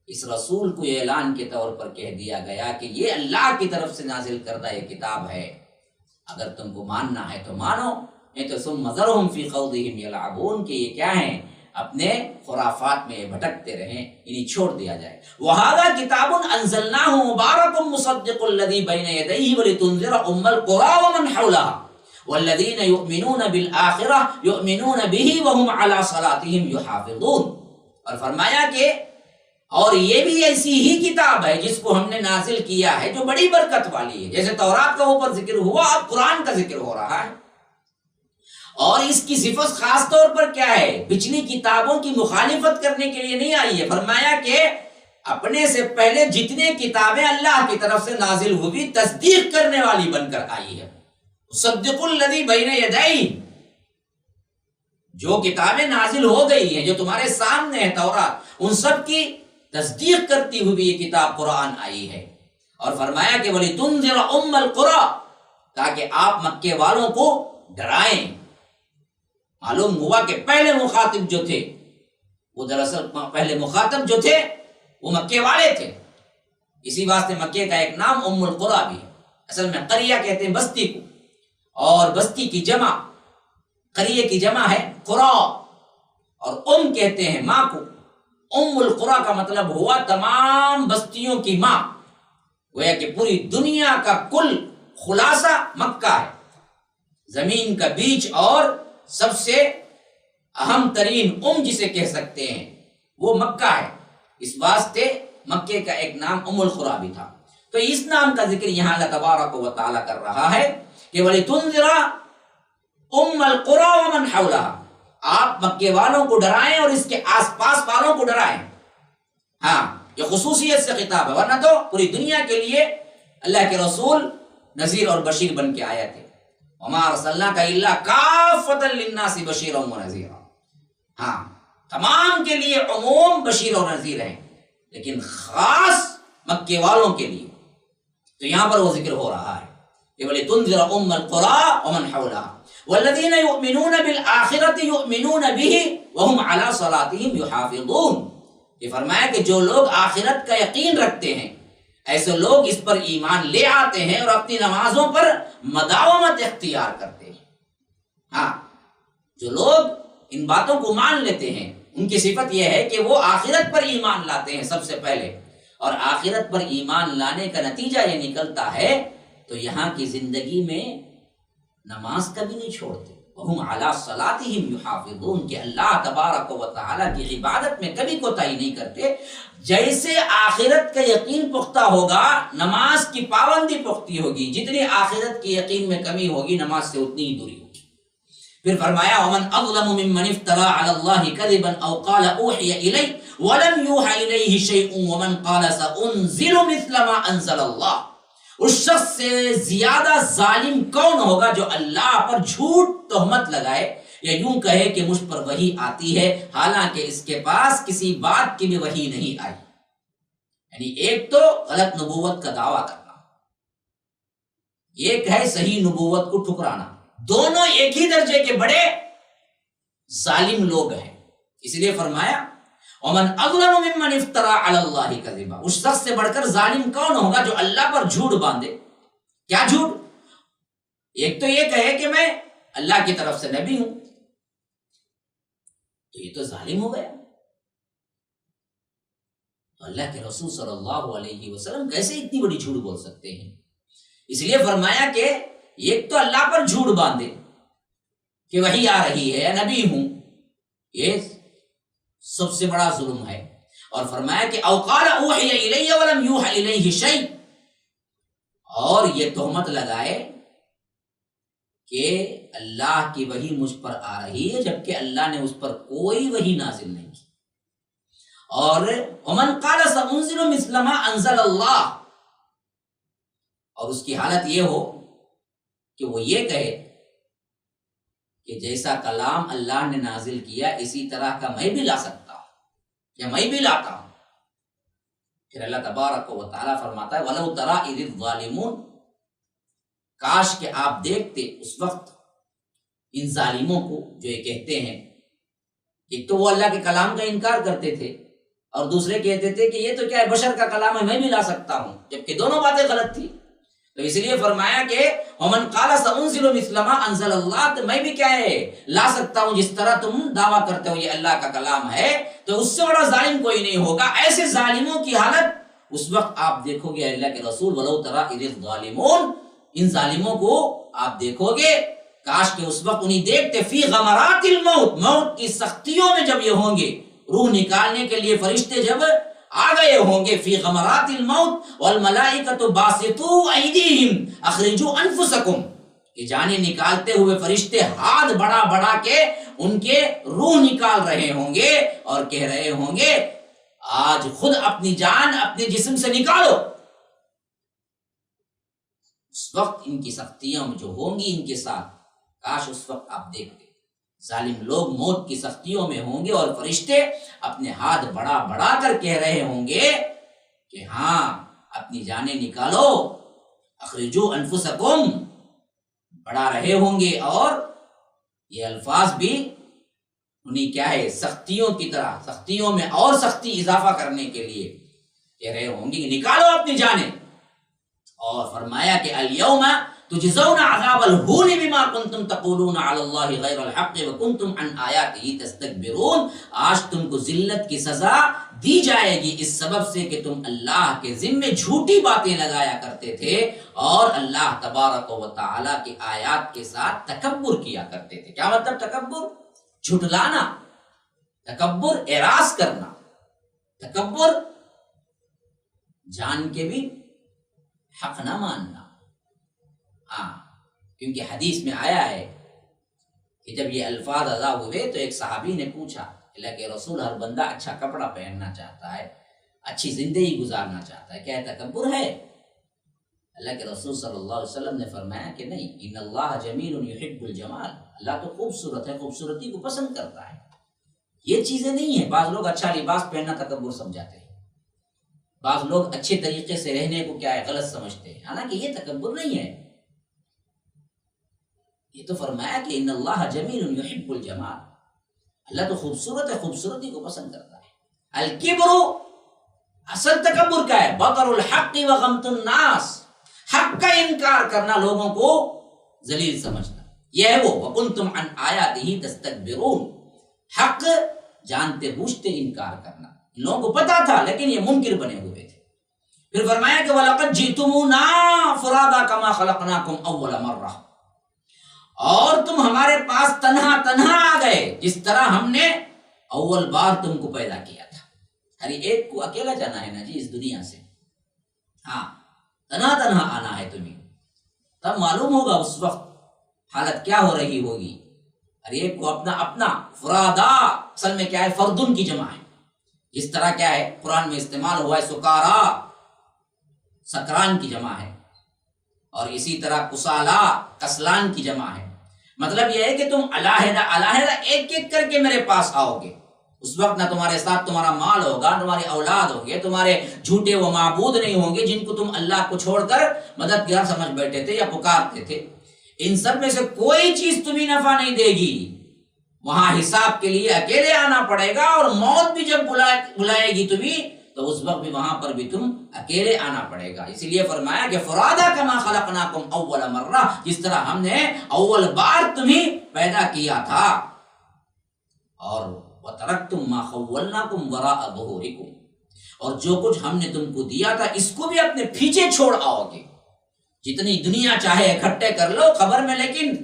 اس رسول کو یہ اعلان کے طور پر کہہ دیا گیا کہ یہ اللہ کی طرف سے نازل کردہ یہ کتاب ہے، اگر تم کو ماننا ہے تو مانو، نہیں تو ثم ذرہم فی خوضہم یلعبون، کہ یہ کیا ہیں اپنے خرافات میں بھٹکتے رہیں، انہیں چھوڑ دیا جائے۔ وَهَذَا كِتَابٌ أَنزَلْنَاهُ مُبَارَكٌ مُصَدِّقُ الَّذِي بَيْنَ يَدَيْهِ وَلِتُنذِرَ أُمَّ الْقُرَىٰ وَمَنْ حَوْلَهَا والذین یؤمنون بالآخرہ یؤمنون بہ وہم علی صلاتہم یحافظون، اور فرمایا کہ اور یہ بھی ایسی ہی کتاب ہے جس کو ہم نے نازل کیا ہے جو بڑی برکت والی ہے، جیسے تورات کا اوپر ذکر ہوا اب قرآن کا ذکر ہو رہا ہے، اور اس کی صفت خاص طور پر کیا ہے، پچھلی کتابوں کی مخالفت کرنے کے لیے نہیں آئی ہے، فرمایا کہ اپنے سے پہلے جتنے کتابیں اللہ کی طرف سے نازل ہوئی تصدیق کرنے والی بن کر آئی ہے، مصدق الذی بین یدیہ، جو کتابیں نازل ہو گئی ہیں جو تمہارے سامنے ہے تورات، ان سب کی تصدیق کرتی ہوئی یہ کتاب قرآن آئی ہے، اور فرمایا کہ وَلِتُنذِرَ أُمَّ الْقُرَىٰ، تاکہ آپ مکے والوں کو ڈرائیں۔ معلوم ہوا کہ پہلے مخاطب جو تھے وہ دراصل پہلے مخاطب جو تھے وہ مکے والے تھے، اسی واسطے مکے کا ایک نام ام القریٰ بھی ہے، اصل میں قریہ کہتے ہیں بستی کو، اور بستی کی جمع، قریہ کی جمع ہے قریٰ، اور کہتے ہیں ماں کو۔ ام القریٰ کا مطلب ہوا تمام بستیوں کی ماں، گویا کہ پوری دنیا کا کل خلاصہ مکہ ہے، زمین کا بیج اور سب سے اہم ترین جسے کہہ سکتے ہیں وہ مکہ ہے، اس واسطے مکے کا ایک نام ام القریٰ بھی تھا۔ تو اس نام کا ذکر یہاں اللہ تبارک و تعالی کر رہا ہے کہ وَلِتُنذِرَ أُمَّ الْقُرَىٰ وَمَنْ حَوْلَهَا، آپ مکے والوں کو ڈرائیں اور اس کے آس پاس والوں کو ڈرائیں۔ ہاں یہ خصوصیت سے خطاب ہے، ورنہ تو پوری دنیا کے لیے اللہ کے رسول نذیر اور بشیر بن کے آئے تھے، وَمَا أَرْسَلْنَاكَ إِلَّا كَافَّةً لِلنَّاسِ بَشِيرًا وَنَذِيرًا، ہاں تمام کے لیے عموم بشیر اور نذیر ہیں، لیکن خاص مکے والوں کے لیے، تو یہاں پر وہ ذکر ہو رہا ہے کہ وَلِتُنذِرَ أُمَّ الْقُرَىٰ وَمَنْ حَوْلَهَا وَالَّذِينَ يُؤْمِنُونَ بِالْآخِرَةِ يُؤْمِنُونَ بِهِ وَهُمْ عَلَىٰ صَلَاتِهِمْ يُحَافِظُونَ، یہ فرمایا کہ جو لوگ آخرت کا یقین رکھتے ہیں ایسے لوگ اس پر ایمان لے آتے ہیں اور اپنی نمازوں پر مداومت اختیار کرتے ہیں۔ ہاں جو لوگ ان باتوں کو مان لیتے ہیں ان کی صفت یہ ہے کہ وہ آخرت پر ایمان لاتے ہیں سب سے پہلے، اور آخرت پر ایمان لانے کا نتیجہ یہ نکلتا ہے تو یہاں کی زندگی میں نماز کبھی نہیں چھوڑتے، وَهُمْ عَلَىٰ صَلَاتِهِمْ يُحَافِظُونَ، کہ اللہ تبارک و تعالیٰ کی عبادت میں کبھی کوتاہی نہیں کرتے۔ جیسے آخرت کا یقین پختہ ہوگا نماز کی پابندی پختی ہوگی، جتنی آخرت کی یقین میں کمی ہوگی نماز سے اتنی ہی دوری ہوگی۔ پھر فرمایا وَمَنْ أَظْلَمُ مِمَّنِ افْتَرَىٰ عَلَى اللَّهِ كَذِبًا أَوْ قَالَ أُوحِيَ إِلَيَّ وَلَمْ يُوحَ إِلَيْهِ شَيْءٌ وَمَنْ قَالَ سَأُنزِلُ مِثْلَ مَا أَنزَلَ اللَّهُ، اس شخص سے زیادہ ظالم کون ہوگا جو اللہ پر جھوٹ تہمت لگائے یا یوں کہے کہ مجھ پر وحی آتی ہے حالانکہ اس کے پاس کسی بات کی بھی وحی نہیں آئی۔ یعنی ایک تو غلط نبوت کا دعویٰ کرنا، ایک ہے صحیح نبوت کو ٹھکرانا، دونوں ایک ہی درجے کے بڑے ظالم لوگ ہیں۔ اس لیے فرمایا وَمَنْ أَظْلَمُ مِمَّنِ افْتَرَىٰ عَلَى اللَّهِ كَذِبًا، اس شخص سے بڑھ کر ظالم کون ہوگا جو اللہ پر جھوٹ باندھے۔ کیا جھوٹ؟ ایک تو یہ کہے کہ میں اللہ کی طرف سے نبی ہوں، تو یہ تو ظالم ہو گیا۔ تو اللہ کے رسول صلی اللہ علیہ وسلم کیسے اتنی بڑی جھوٹ بول سکتے ہیں؟ اس لیے فرمایا کہ ایک تو اللہ پر جھوٹ باندھے کہ وحی آ رہی ہے یا نبی ہوں، یہ سب سے بڑا ظلم ہے۔ اور فرمایا کہ او قال اوحی الی ولم یوحى الیہ شیء، اور یہ تہمت لگائے کہ اللہ کی وحی مجھ پر آ رہی ہے جبکہ اللہ نے اس پر کوئی وحی نازل نہیں کی۔ اور ومن قال سأنزل مثل ما انزل اللہ، اور اس کی حالت یہ ہو کہ وہ یہ کہے کہ جیسا کلام اللہ نے نازل کیا اسی طرح کا میں بھی لا سکتا ہوں یا میں بھی لاتا ہوں۔ پھر اللہ تبارک و تعالیٰ فرماتا ہے وَلَوْ تَرَىٰ إِذِ الظَّالِمُونَ، کاش کہ آپ دیکھتے اس وقت ان ظالموں کو جو یہ کہتے ہیں، ایک تو وہ اللہ کے کلام کا انکار کرتے تھے اور دوسرے کہتے تھے کہ یہ تو کیا ہے بشر کا کلام ہے میں بھی لا سکتا ہوں، جبکہ دونوں باتیں غلط تھی۔ تو اس لیے فرمایا کہ وَمَنْ قَالَ سَأُنزِلُ مِثْلَ مَا أَنزَلَ اللَّهُ، تو میں بھی کیا ہے لا سکتا ہوں جس طرح تم دعویٰ کرتے ہو یہ اللہ کا کلام ہے، تو اس سے بڑا ظالم کوئی نہیں ہوگا۔ ایسے ظالموں کی حالت اس وقت آپ دیکھو گے اللہ کے رسول وَلَوْ تَرَىٰ إِذِ الظَّالِمُونَ، ان ظالموں کو آپ دیکھو گے کاش کہ اس وقت انہیں دیکھتے فی غمرات الموت، موت کی سختیوں میں جب یہ ہوں گے، روح نکالنے کے لیے فرشتے جب آ گئے ہوں گے، فی غمرات الموت والملائکۃ باسطوا ایدیہم اخرجوا انفسکم، کہ جانیں نکالتے ہوئے فرشتے ہاتھ بڑا بڑا کے ان کے روح نکال رہے ہوں گے اور کہہ رہے ہوں گے آج خود اپنی جان اپنے جسم سے نکالو۔ اس وقت ان کی سختیاں جو ہوں گی ان کے ساتھ، کاش اس وقت آپ دیکھتے، ظالم لوگ موت کی سختیوں میں ہوں گے اور فرشتے اپنے ہاتھ بڑا بڑا کر کہہ رہے ہوں گے کہ ہاں اپنی جانیں نکالو، اخرجوا انفسکم، بڑھا رہے ہوں گے، اور یہ الفاظ بھی انہیں کیا ہے سختیوں کی طرح، سختیوں میں اور سختی اضافہ کرنے کے لیے کہہ رہے ہوں گے کہ نکالو اپنی جانیں۔ اور فرمایا کہ الیوم تجزون عذاب الہون بما کنتم تقولون علی اللہ غیر الحق وکنتم عن آیاتہ تستکبرون، آج تم کو ذلت کی سزا دی جائے گی اس سبب سے کہ تم اللہ کے ذمے جھوٹی باتیں لگایا کرتے تھے اور اللہ تبارک و تعالی کی آیات کے ساتھ تکبر کیا کرتے تھے۔ کیا مطلب تکبر؟ جھٹلانا، تکبر اعراض کرنا، تکبر جان کے بھی حق نہ ماننا۔ ہاں، کیونکہ حدیث میں آیا ہے کہ جب یہ الفاظ ادا ہوئے تو ایک صحابی نے پوچھا اللہ کے رسول، ہر بندہ اچھا کپڑا پہننا چاہتا ہے، اچھی زندگی گزارنا چاہتا ہے، کیا تکبر ہے؟ اللہ کے رسول صلی اللہ علیہ وسلم نے فرمایا کہ نہیں، ان اللہ جمیل یحب الجمال، اللہ تو خوبصورت ہے، خوبصورتی کو پسند کرتا ہے، یہ چیزیں نہیں ہیں۔ بعض لوگ اچھا لباس پہننا تکبر سمجھاتے ہیں، بعض لوگ اچھے طریقے سے رہنے کو کیا ہے غلط سمجھتے ہیں، حالانکہ یہ تکبر نہیں ہے۔ یہ تو فرمایا کہ ان اللہ جمیل یحب الجمال، اللہ تو خوبصورت ہے، خوبصورتی کو پسند کرتا ہے۔ الکبر، اصل تکبر کیا ہے؟ بطر الحق وغمط الناس، حق کا انکار کرنا، لوگوں کو ذلیل سمجھنا، یہ ہے وہ وکنتم عن آیاتہ تستکبرون، حق جانتے بوجھتے انکار کرنا۔ ان لوگوں کو پتا تھا لیکن یہ منکر بنے ہوئے تھے۔ پھر فرمایا کہ وَلَقَدْ جِئْتُمُونَا فُرَادَىٰ كَمَا خَلَقْنَاكُمْ أَوَّلَ مَرَّةٍ، اور تم ہمارے پاس تنہا تنہا آ گئے جس طرح ہم نے اول بار تم کو پیدا کیا تھا۔ ہر ایک کو اکیلا جانا ہے نا جی اس دنیا سے، ہاں تنہا تنہا آنا ہے تمہیں، تب معلوم ہوگا اس وقت حالت کیا ہو رہی ہوگی۔ ہر ایک کو اپنا اپنا، فرادا اصل میں کیا ہے؟ فردن کی جمع ہے، جس طرح کیا ہے قرآن میں استعمال ہوا ہے سکارا، سکران کی جمع ہے، اور اسی طرح کسالا، کسلان کی جمع ہے۔ مطلب یہ ہے کہ تم علیحدہ علیحدہ ایک ایک کر کے میرے پاس آؤ گے، اس وقت نہ تمہارے ساتھ تمہارا مال ہوگا، تمہارے اولاد ہوں گے، تمہارے جھوٹے و معبود نہیں ہوں گے جن کو تم اللہ کو چھوڑ کر مددگار سمجھ بیٹھے تھے یا پکارتے تھے۔ ان سب میں سے کوئی چیز تمہیں نفع نہیں دے گی، وہاں حساب کے لیے اکیلے آنا پڑے گا، اور موت بھی جب بلائے گی تمہیں تو اس وقت بھی وہاں پر بھی تم اکیلے آنا پڑے گا۔ اسی لیے فرمایا کہ فرادا کما خلقناکم اول مرہ، جس طرح ہم نے اول بار تمہیں پیدا کیا تھا۔ اور وترکتم ما خولناکم وراء ظہورکم، اور جو کچھ ہم نے تم کو دیا تھا اس کو بھی اپنے پیچھے چھوڑ آؤ گے۔ جتنی دنیا چاہے اکٹھے کر لو قبر میں، لیکن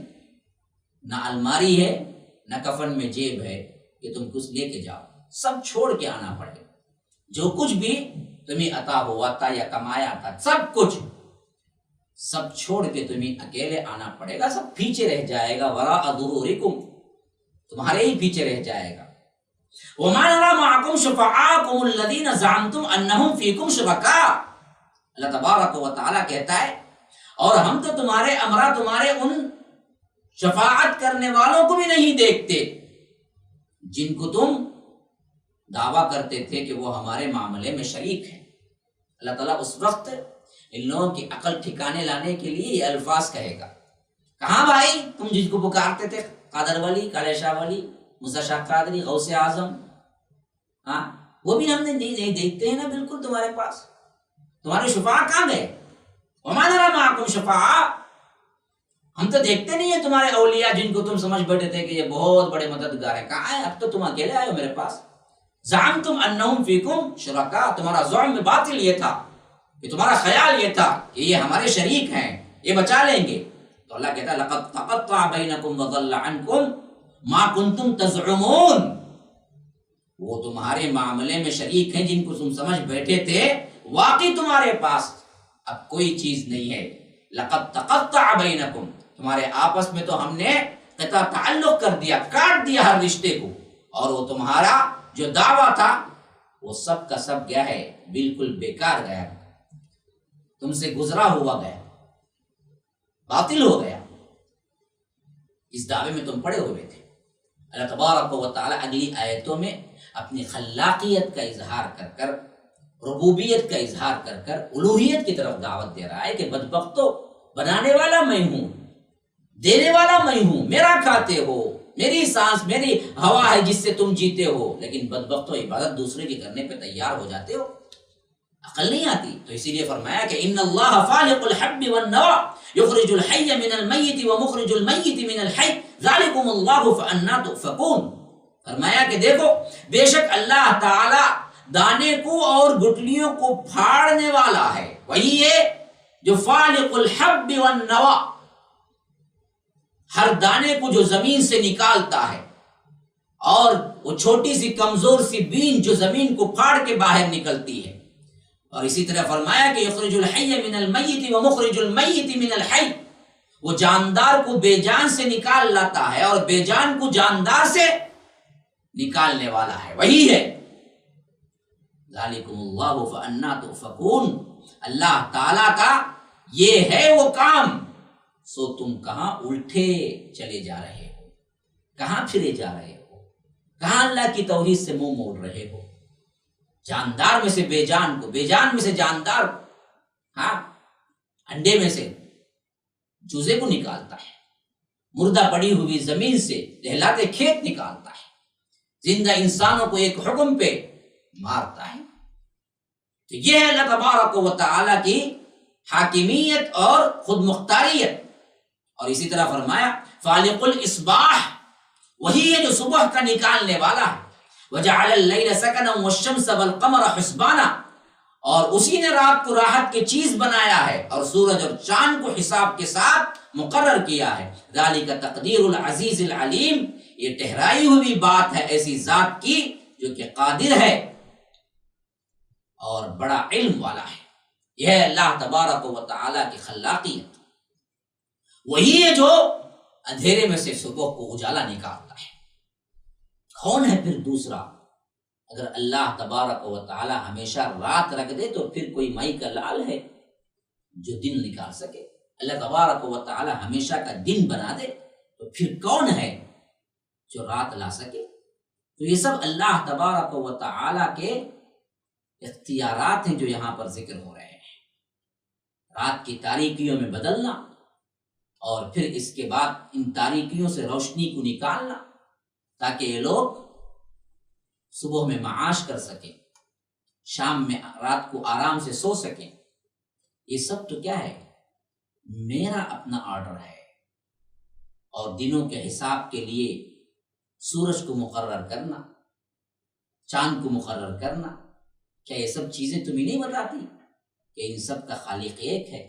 نہ الماری ہے نہ کفن میں جیب ہے کہ تم کچھ لے کے جاؤ، سب چھوڑ کے آنا پڑے گا۔ جو کچھ بھی تمہیں عطا ہوا تھا یا کمایا تھا، سب کچھ سب چھوڑ کے تمہیں اکیلے آنا پڑے گا، سب پیچھے رہ جائے گا، وراء ظہورکم، تمہارے ہی پیچھے رہ جائے گا۔ وما نرى معكم شفعاءكم الذين زعمتم انهم فيكم شركاء، اللہ تبارک و تعالی کہتا ہے اور ہم تو تمہارے امرا، تمہارے ان شفاعت کرنے والوں کو بھی نہیں دیکھتے جن کو تم دعویٰ کرتے تھے کہ وہ ہمارے معاملے میں شریک ہیں۔ اللہ تعالیٰ اس وقت ان لوگوں کی عقل ٹھکانے لانے کے لیے یہ الفاظ کہے گا، کہاں بھائی تم جن کو پکارتے تھے، قادر ولی، کالے شاہ ولی، موسیٰ شاہ قادری، غوث اعظم، ہاں وہ بھی ہم نے نہیں دیکھتے ہیں نا بالکل تمہارے پاس، تمہارے شفاعہ کہاں گئے؟ وما نرى معكم شفعاء، ہم تو دیکھتے نہیں ہیں تمہارے اولیاء جن کو تم سمجھ بیٹھے تھے کہ یہ بہت بڑے مددگار ہیں، کہاں ہیں؟ اب تو تم اکیلے آئے ہو میرے پاس۔ زعمتم انہم فیکم شرکاء، تمہارا زعم میں باطل یہ تھا کہ تمہارا خیال یہ تھا کہ یہ ہمارے شریک ہیں، یہ بچا لیں گے، تو اللہ کہتا ہے لقد تقطع بینکم وضل عنکم ما کنتم تزعمون، وہ تمہارے معاملے میں شریک ہیں جن کو تم سمجھ بیٹھے تھے، واقعی تمہارے پاس اب کوئی چیز نہیں ہے۔ لقد تقطع بینکم، تمہارے آپس میں تو ہم نے قطع تعلق کر دیا، کاٹ دیا ہر رشتے کو، اور وہ تمہارا جو دعویٰ تھا وہ سب کا سب گیا ہے، بالکل بیکار گیا، تم سے گزرا ہوا گیا، باطل ہو گیا، اس دعوے میں تم پڑے ہوئے تھے۔ اللہ تبارک و تعالی اگلی آیتوں میں اپنی خلاقیت کا اظہار کر کر، ربوبیت کا اظہار کر کر الوہیت کی طرف دعوت دے رہا ہے کہ بدبختو، بنانے والا میں ہوں، دینے والا میں ہوں، میرا کھاتے ہو، میری سانس میری ہوا ہے جس سے تم جیتے ہو، لیکن بدبختو عبادت دوسرے کی کرنے پہ تیار ہو جاتے ہو، عقل نہیں آتی۔ تو اسی لیے فرمایا کہ ان اللہ فالق الحب والنوى یخرج الحی من المیت ومخرج المیت من الحی ذالکم اللہ فانا تؤفکون۔ فرمایا کہ دیکھو بے شک اللہ تعالی دانے کو اور گٹلیوں کو پھاڑنے والا ہے، وہی ہے جو فالق الحب والنوى، ہر دانے کو جو زمین سے نکالتا ہے، اور وہ چھوٹی سی کمزور سی بین جو زمین کو پھاڑ کے باہر نکلتی ہے۔ اور اسی طرح فرمایا کہ یخرج الحی من المیت ومخرج المیت من الحی، وہ جاندار کو بے جان سے نکال لاتا ہے اور بے جان کو جاندار سے نکالنے والا ہے، وہی ہے۔ ذالکم اللہ فانا تؤفکون، اللہ تعالی کا یہ ہے وہ کام، سو تم کہاں الٹے چلے جا رہے ہو، کہاں پھرے جا رہے ہو، کہاں اللہ کی توحید سے منہ موڑ رہے ہو۔ جاندار میں سے بے جان کو، بے جان میں سے جاندار کو، ہاں، انڈے میں سے چوزے کو نکالتا ہے، مردہ پڑی ہوئی زمین سے لہلاتے کھیت نکالتا ہے، زندہ انسانوں کو ایک حکم پہ مارتا ہے۔ تو یہ ہے اللہ تبارک و تعالی کی حاکمیت اور خود مختاریت۔ اور اسی طرح فرمایا فالق الاصباح، وہی ہے جو صبح کا نکالنے والا ہے، وجعل اللیل سکنا والشمس والقمر حسبانا، اور اسی نے رات کو راحت کی چیز بنایا ہے اور سورج اور چاند کو حساب کے ساتھ مقرر کیا ہے۔ ذالک تقدیر العزیز العلیم، یہ ٹھہرائی ہوئی بات ہے ایسی ذات کی جو کہ قادر ہے اور بڑا علم والا ہے۔ یہ ہے اللہ تبارک و تعالی کی خلاقیت، وہی ہے جو اندھیرے میں سے صبح کو اجالا نکالتا ہے۔ کون ہے پھر دوسرا؟ اگر اللہ تبارک و تعالی ہمیشہ رات رکھ دے تو پھر کوئی مائی کا لال ہے جو دن نکال سکے؟ اللہ تبارک و تعالی ہمیشہ کا دن بنا دے تو پھر کون ہے جو رات لا سکے؟ تو یہ سب اللہ تبارک و تعالی کے اختیارات ہیں جو یہاں پر ذکر ہو رہے ہیں۔ رات کی تاریکیوں میں بدلنا اور پھر اس کے بعد ان تاریکیوں سے روشنی کو نکالنا تاکہ یہ لوگ صبح میں معاش کر سکیں، شام میں رات کو آرام سے سو سکیں۔ یہ سب تو کیا ہے؟ میرا اپنا آرڈر ہے۔ اور دنوں کے حساب کے لیے سورج کو مقرر کرنا، چاند کو مقرر کرنا، کیا یہ سب چیزیں تمہیں نہیں بتاتی کہ ان سب کا خالق ایک ہے؟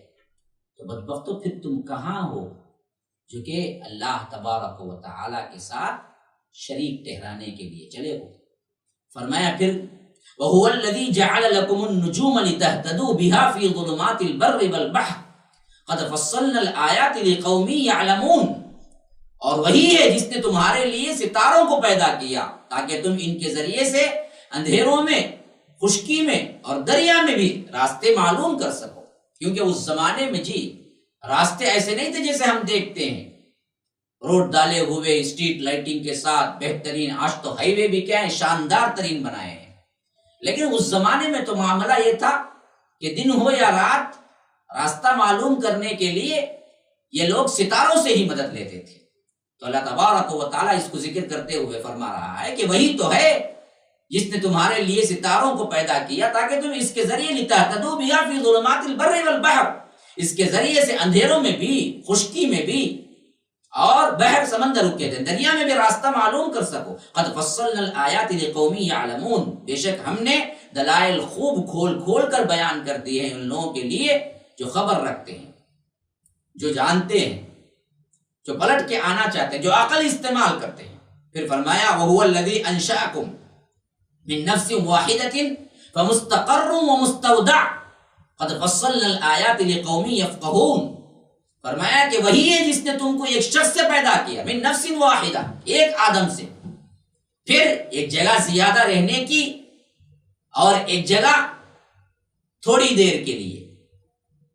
تو بدبختو پھر تم کہاں ہو جو کہ اللہ تبارک و تعالی کے ساتھ شریک ٹھہرانے کے لیے چلے ہو؟ فرمایا پھر وَهُوَ الَّذِي جَعَلَ لَكُمُ النُّجُومَ لِتَهْتَدُوا بِهَا فِي ظُلُمَاتِ الْبَرِّ وَالْبَحْرِ قَدْ فَصَّلْنَا الْآيَاتِ لِقَوْمٍ يَعْلَمُونَ، اور وہی ہے جس نے تمہارے لیے ستاروں کو پیدا کیا تاکہ تم ان کے ذریعے سے اندھیروں میں، خشکی میں اور دریا میں بھی راستے معلوم کر سکو۔ کیونکہ اس زمانے میں جی راستے ایسے نہیں تھے جیسے ہم دیکھتے ہیں، روڈ ڈالے ہوئے اسٹریٹ لائٹنگ کے ساتھ بہترین، آج تو ہائی وے بھی کیا ہے شاندار ترین بنائے ہیں، لیکن اس زمانے میں تو معاملہ یہ تھا کہ دن ہو یا رات راستہ معلوم کرنے کے لیے یہ لوگ ستاروں سے ہی مدد لیتے تھے۔ تو اللہ تبارک و تعالیٰ اس کو ذکر کرتے ہوئے فرما رہا ہے کہ وہی تو ہے جس نے تمہارے لیے ستاروں کو پیدا کیا تاکہ تم اس کے ذریعے لتہتدوا بہا فی ظلمات البر والبحر، اس کے ذریعے سے اندھیروں میں بھی، خشکی میں بھی اور بحر سمندر کے دریا میں بھی راستہ معلوم کر سکو۔ قد فصلنا الآیات لقوم یعلمون، بے شک ہم نے دلائل خوب کھول کھول کر بیان کر دیے ہیں ان لوگوں کے لیے جو خبر رکھتے ہیں، جو جانتے ہیں جو پلٹ کے آنا چاہتے ہیں، جو عقل استعمال کرتے ہیں. پھر فرمایا وَهُوَ الَّذِي أَنشَأَكُم مِّن نَّفْسٍ وَاحِدَةٍ فَمُسْتَقَرٌّ وَمُسْتَوْدَعٌ قَدْ فَصَّلْنَا الْآيَاتِ لِقَوْمٍ يَفْقَهُونَ. فرمایا کہ وہی ہے جس نے تم کو ایک شخص سے پیدا کیا، من نفس واحدہ، ایک آدم سے، پھر ایک جگہ زیادہ رہنے کی اور ایک جگہ تھوڑی دیر کے لیے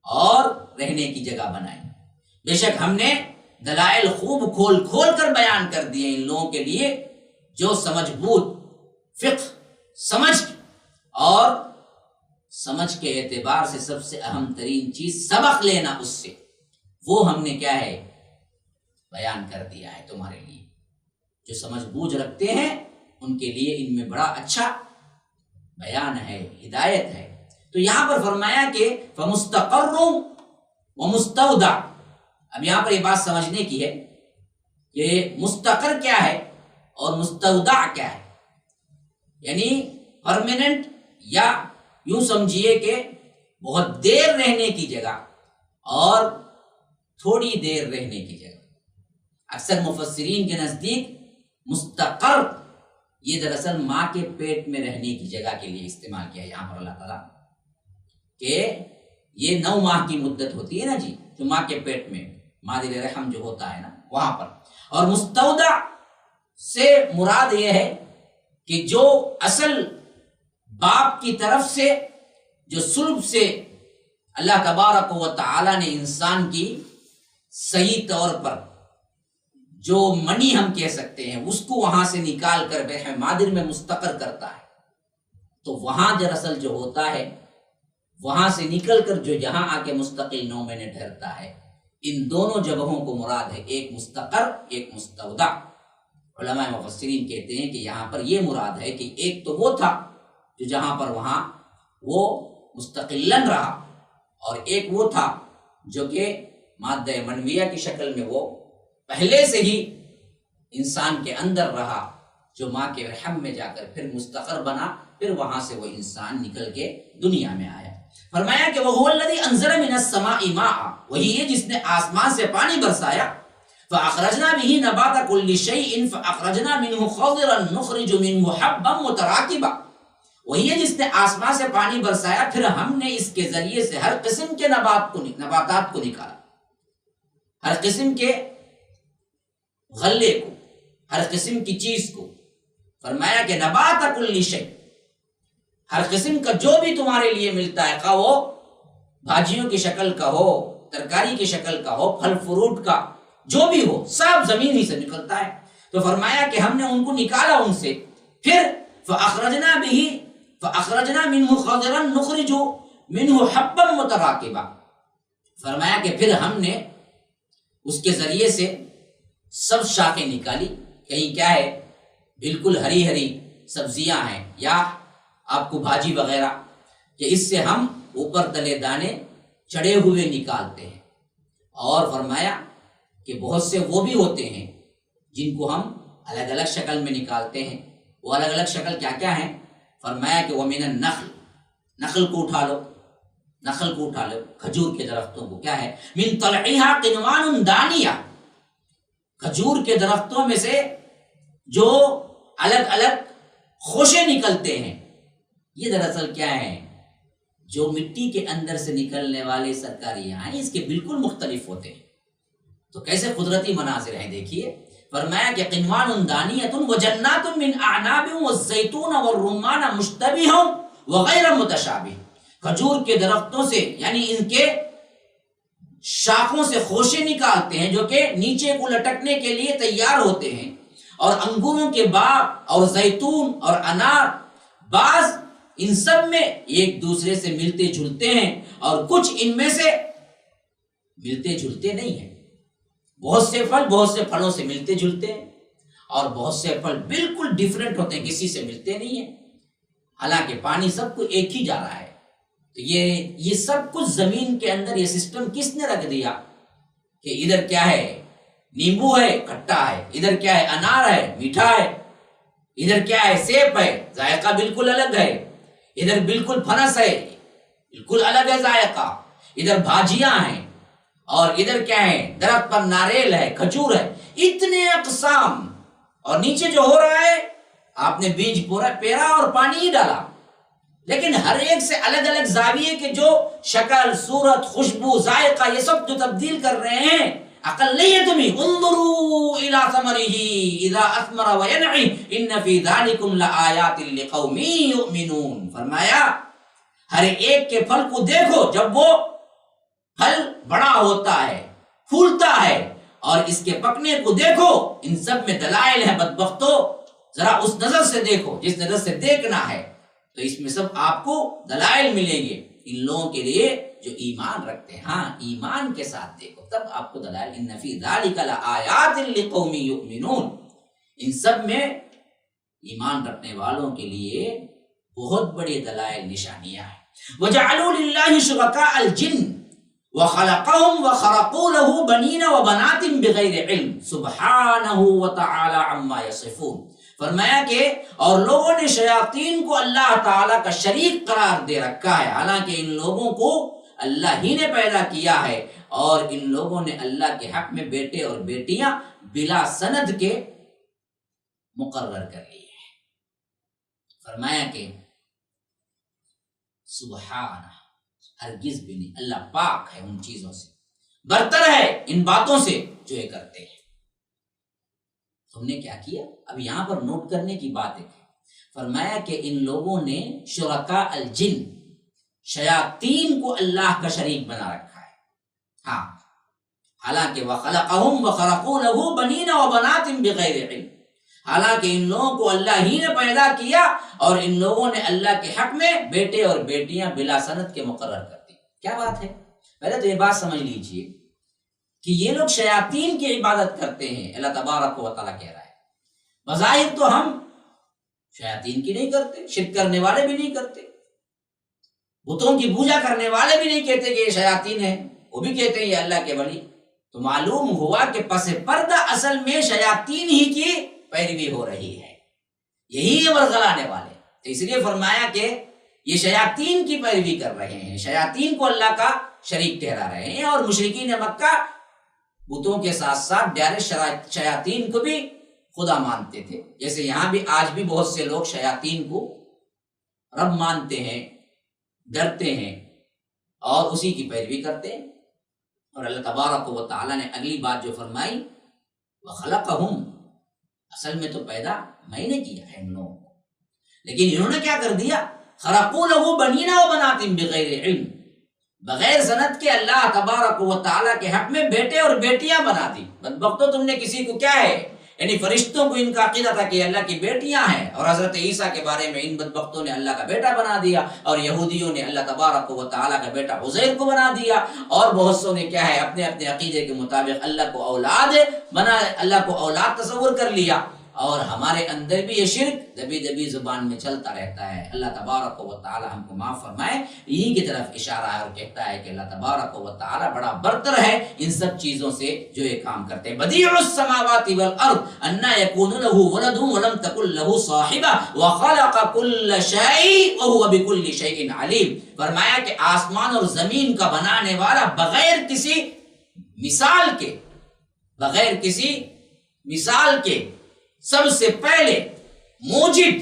اور رہنے کی جگہ بنائی. بے شک ہم نے دلائل خوب کھول کھول کر بیان کر دیے ان لوگوں کے لیے جو سمجھ بوجھ، فقہ، سمجھ اور سمجھ کے اعتبار سے سب سے اہم ترین چیز سبق لینا، اس سے وہ ہم نے کیا ہے بیان کر دیا ہے تمہارے لیے. جو سمجھ بوجھ رکھتے ہیں ان کے لیے ان میں بڑا اچھا بیان ہے، ہدایت ہے. تو یہاں پر فرمایا کہ فَمُسْتَقَرٌّ وَمُسْتَوْدَعٌ. اب یہاں پر یہ بات سمجھنے کی ہے کہ مستقر کیا ہے اور مستودع کیا ہے. یعنی پرماننٹ، یا یوں سمجھیے کہ بہت دیر رہنے کی جگہ اور تھوڑی دیر رہنے کی جگہ. اکثر مفسرین کے نزدیک مستقر یہ دراصل ماں کے پیٹ میں رہنے کی جگہ کے لیے استعمال کیا یہاں پر اللہ تعالیٰ، کہ یہ 9 ماہ کی مدت ہوتی ہے نا جی، جو ماں کے پیٹ میں مادر رحم جو ہوتا ہے نا وہاں پر. اور مستودع سے مراد یہ ہے کہ جو اصل باپ کی طرف سے جو صلب سے اللہ تبارک و تعالی نے انسان کی صحیح طور پر جو منی ہم کہہ سکتے ہیں اس کو وہاں سے نکال کر رحم مادر میں مستقر کرتا ہے. تو وہاں دراصل جو ہوتا ہے وہاں سے نکل کر جو یہاں آ کے مستقل 9 مہینے ٹھہرتا ہے، ان دونوں جگہوں کو مراد ہے، ایک مستقر ایک مستودع. علماء مفسرین کہتے ہیں کہ یہاں پر یہ مراد ہے کہ ایک تو وہ تھا جو جہاں پر وہاں وہ مستقلاً رہا، اور ایک وہ تھا جو کہ مادہ منویہ کی شکل میں وہ پہلے سے ہی انسان کے اندر رہا، جو ماں کے رحم میں جا کر پھر مستقر بنا، پھر وہاں سے وہ انسان نکل کے دنیا میں آیا. فرمایا کہ وَهُوَ الَّذِي أَنزَلَ مِنَ السَّمَاءِ مَاءً، وہی ہے جس نے آسمان سے پانی برسایا. فَأَخْرَجْنَا بِهِ نَبَاتَ كُلِّ شَيْءٍ فَأَخْرَجْنَا مِنْهُ خَضِرًا نُخْرِجُ مِنْهُ حَبًّا مُتَرَاكِبًا. وہی ہے جس نے آسمان سے پانی برسایا، پھر ہم نے اس کے ذریعے سے ہر قسم کے نباتات کو نکالا، ہر قسم کے غلے کو، ہر قسم کی چیز کو. فرمایا کہ نبات کل شیء، ہر قسم کا جو بھی تمہارے لیے ملتا ہے، خواہ وہ بھاجیوں کی شکل کا ہو، ترکاری کی شکل کا ہو، پھل فروٹ کا جو بھی ہو، سب زمین ہی سے نکلتا ہے. تو فرمایا کہ ہم نے ان کو نکالا ان سے، پھر فَأَخْرَجْنَا مِنْهُ خَضِرًا نُخْرِجُ مِنْهُ حَبًّا مُتَرَاكِبًا. فرمایا کہ پھر ہم نے اس کے ذریعے سے سب شاخیں نکالی. کہیں کیا ہے بالکل ہری ہری سبزیاں ہیں یا آپ کو بھاجی وغیرہ، کہ اس سے ہم اوپر تلے دانے چڑھے ہوئے نکالتے ہیں. اور فرمایا کہ بہت سے وہ بھی ہوتے ہیں جن کو ہم الگ الگ شکل میں نکالتے ہیں. وہ الگ الگ شکل کیا کیا ہیں؟ فرمایا کہ وَمِنَ النَّخْلِ، نخل کو اٹھا لو، نخل کو اٹھا لو، کھجور کے درختوں کو، کیا ہے مِن طَلْعِهَا قِنْوَانٌ دَانِيَةٌ، کھجور کے درختوں میں سے جو الگ الگ خوشے نکلتے ہیں. یہ دراصل کیا ہے؟ جو مٹی کے اندر سے نکلنے والے سرکاریاں ہیں، اس کے بالکل مختلف ہوتے ہیں. تو کیسے قدرتی مناظر ہیں دیکھیے. فرمایا کہ قنوان دانیۃ وجنات من اعناب والزیتون والرمان مشتبہ وغیر متشابہ. کھجور کے درختوں سے یعنی ان کے شاخوں سے خوشے نکالتے ہیں جو کہ نیچے کو لٹکنے کے لیے تیار ہوتے ہیں، اور انگوروں کے باغ اور زیتون اور انار، بعض ان سب میں ایک دوسرے سے ملتے جلتے ہیں اور کچھ ان میں سے ملتے جلتے نہیں ہیں. بہت سے پھل بہت سے پھلوں سے ملتے جلتے ہیں اور بہت سے پھل بالکل ڈیفرنٹ ہوتے ہیں، کسی سے ملتے نہیں ہیں، حالانکہ پانی سب کو ایک ہی جا رہا ہے. تو یہ سب کچھ زمین کے اندر یہ سسٹم کس نے رکھ دیا کہ ادھر کیا ہے نیمبو ہے کھٹا ہے، ادھر کیا ہے انار ہے میٹھا ہے، ادھر کیا ہے سیب ہے ذائقہ بالکل الگ ہے، ادھر بالکل پھنس ہے بالکل الگ ہے ذائقہ، ادھر بھاجیاں ہیں اور ادھر کیا ہے، درخت پر ناریل ہے، کھجور ہے، اتنے اقسام، اور نیچے جو ہو رہا ہے آپ نے بیج پیرا اور پانی ہی ڈالا، لیکن ہر ایک سے الگ الگ زاویے کے جو شکل، صورت، خوشبو، ذائقہ، یہ سب جو تبدیل کر رہے ہیں، عقل نہیں ہے تمہیں؟ انظروا الی ثمرہ اذا اثمر وینعی ان فی ذلکم لآیات لقوم یؤمنون۔ فرمایا ہر ایک کے پھل کو دیکھو، جب وہ پھل بڑا ہوتا ہے، پھولتا ہے، اور اس کے پکنے کو دیکھو، ان سب میں دلائل ہے۔ بدبختو ذرا اس نظر سے دیکھو جس نظر سے دیکھنا ہے، تو اس میں سب آپ کو دلائل ملیں گے ان لوگوں کے لیے جو ایمان رکھتے ہیں۔ ہاں ایمان کے ساتھ دیکھو تب آپ کو دلائل، ان فی ذلک لآیات لقوم یؤمنون، ان سب میں ایمان رکھنے والوں کے لیے بہت بڑی دلائل، نشانیاں ہیں۔ وجعلوا للہ شرکاء الجن وخلقهم وخرقوا له بنین وبنات بغیر علم سبحانہ وتعالی عما یصفون۔ فرمایا کہ اور لوگوں نے شیاطین کو اللہ تعالیٰ کا شریک قرار دے رکھا ہے، حالانکہ ان لوگوں کو اللہ ہی نے پیدا کیا ہے، اور ان لوگوں نے اللہ کے حق میں بیٹے اور بیٹیاں بلا سند کے مقرر کر لیے ہیں۔ فرمایا کہ سبحانہ، ہرگز بھی نہیں، اللہ پاک ہے ان چیزوں سے، برتر ہے ان باتوں سے جو یہ کرتے ہیں۔ تم نے کیا کیا؟ اب یہاں پر نوٹ کرنے کی بات ہے، فرمایا کہ ان لوگوں نے شرکاء الجن، شیاطین کو اللہ کا شریک بنا رکھا ہے۔ ہاں حالانکہ وَخَلَقَهُمْ وَخَرَقُوا لَهُ بَنِينَ وَبَنَاتٍ بِغَيْرِ عِلْمٍ، حالانکہ ان لوگوں کو اللہ ہی نے پیدا کیا، اور ان لوگوں نے اللہ کے حق میں بیٹے اور بیٹیاں بلا سند کے مقرر کر دی۔ کیا بات ہے؟ پہلے تو یہ بات سمجھ لیجئے کہ یہ لوگ شیاطین کی عبادت کرتے ہیں، اللہ تبارک و تعالیٰ کہہ رہا ہے۔ بظاہر تو ہم شیاطین کی نہیں کرتے، شرک کرنے والے بھی نہیں کرتے، بتوں کی پوجا کرنے والے بھی نہیں کہتے کہ یہ شیاطین ہیں، وہ بھی کہتے ہیں یہ اللہ کے ولی۔ تو معلوم ہوا کہ پس پردہ اصل میں شیاطین ہی کی پیروی ہو رہی ہے، یہی ورغلانے والے۔ تو اس لیے فرمایا کہ یہ شیاطین کی پیروی کر رہے ہیں، شیاطین کو اللہ کا شریک ٹھہرا رہے ہیں، اور مشرکین مکہ بتوں کے ساتھ ساتھ ڈائریکٹ شیاطین کو بھی خدا مانتے تھے، جیسے یہاں بھی آج بھی بہت سے لوگ شیاطین کو رب مانتے ہیں، ڈرتے ہیں، اور اسی کی پیروی کرتے ہیں۔ اور اللہ تبارک و تعالیٰ نے اگلی بات جو فرمائی، وَخَلَقَهُمْ، اصل میں تو پیدا میں نے کیا ہے ان لوگوں کو، لیکن انہوں نے کیا کر دیا؟ خَرَقُوا لَهُ بَنِينَ وَبَنَاتٍ بِغَيْرِ علم، بغیر سند کے اللہ تبارک و تعالیٰ کے حق میں بیٹے اور بیٹیاں بنا دی۔ بدبختو تم نے کسی کو کیا ہے، یعنی فرشتوں کو ان کا عقیدہ تھا کہ اللہ کی بیٹیاں ہیں، اور حضرت عیسیٰ کے بارے میں ان بدبختوں نے اللہ کا بیٹا بنا دیا، اور یہودیوں نے اللہ تبارک و تعالیٰ کا بیٹا عزیر کو بنا دیا، اور بہت سو نے کیا ہے اپنے اپنے عقیدے کے مطابق اللہ کو اولاد بنا، اللہ کو اولاد تصور کر لیا۔ اور ہمارے اندر بھی یہ شرک دبی دبی زبان میں چلتا رہتا ہے۔ اللہ تبارک و تعالی ہم کو معاف فرمائے۔ یہی کی طرف اشارہ ہے اور کہتا ہے کہ اللہ تبارک و تعالی بڑا برتر ہے ان سب چیزوں سے جو یہ کام کرتے ہیں۔ بدیع السماوات والارض انا یکون له ولد ولم تکن له صاحبہ وخلق كل شیء وهو بكل شیء علیم۔ فرمایا کہ آسمان اور زمین کا بنانے والا بغیر کسی مثال کے، بغیر کسی مثال کے سب سے پہلے موجد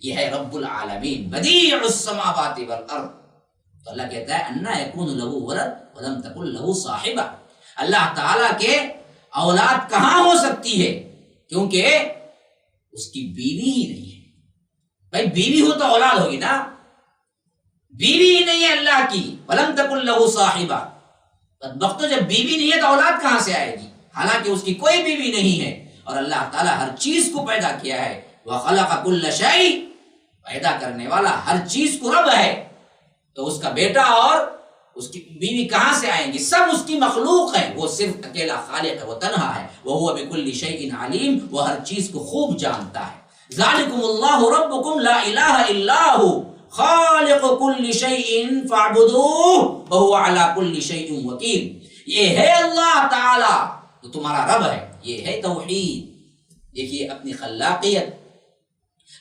یہ ہے رب العالمین، بدیع السماوات والارض۔ تو اللہ کہتا ہے انا یکون له ولد ولم تکن له صاحبہ، اللہ تعالیٰ کے اولاد کہاں ہو سکتی ہے، کیونکہ اس کی بیوی ہی نہیں ہے۔ بھائی بیوی ہو تو اولاد ہوگی نا، بیوی ہی نہیں ہے اللہ کی، ولم تکن له صاحبہ۔ بدبختو جب بیوی نہیں ہے تو اولاد کہاں سے آئے گی، حالانکہ اس کی کوئی بیوی نہیں ہے، اور اللہ تعالیٰ ہر چیز کو پیدا کیا ہے۔ وَخَلَقَ كُلَّ شَيْءٍ، پیدا کرنے والا ہر چیز کو رب ہے، تو اس کا بیٹا اور اس کی بیوی کہاں سے آئیں گی؟ سب اس کی مخلوق ہے، وہ صرف اکیلا خالق ہے، وہ تنہا ہے۔ وَهُوَ بِكُلِّ شَيْءٍ عَلِيمٌ، وہ ہر چیز کو خوب جانتا ہے۔ ذَلِكُمُ اللَّهُ رَبُّكُمْ لَا إِلَٰهَ إِلَّا هُوَ خَالِقُ كُلِّ شَيْءٍ فَاعْبُدُوهُ وَهُوَ عَلَىٰ كُلِّ شَيْءٍ وَكِيلٌ۔ یہ ہے اللہ تعالیٰ تو تمہارا رب ہے، یہ ہے توحید۔ دیکھیے اپنی خلاقیت،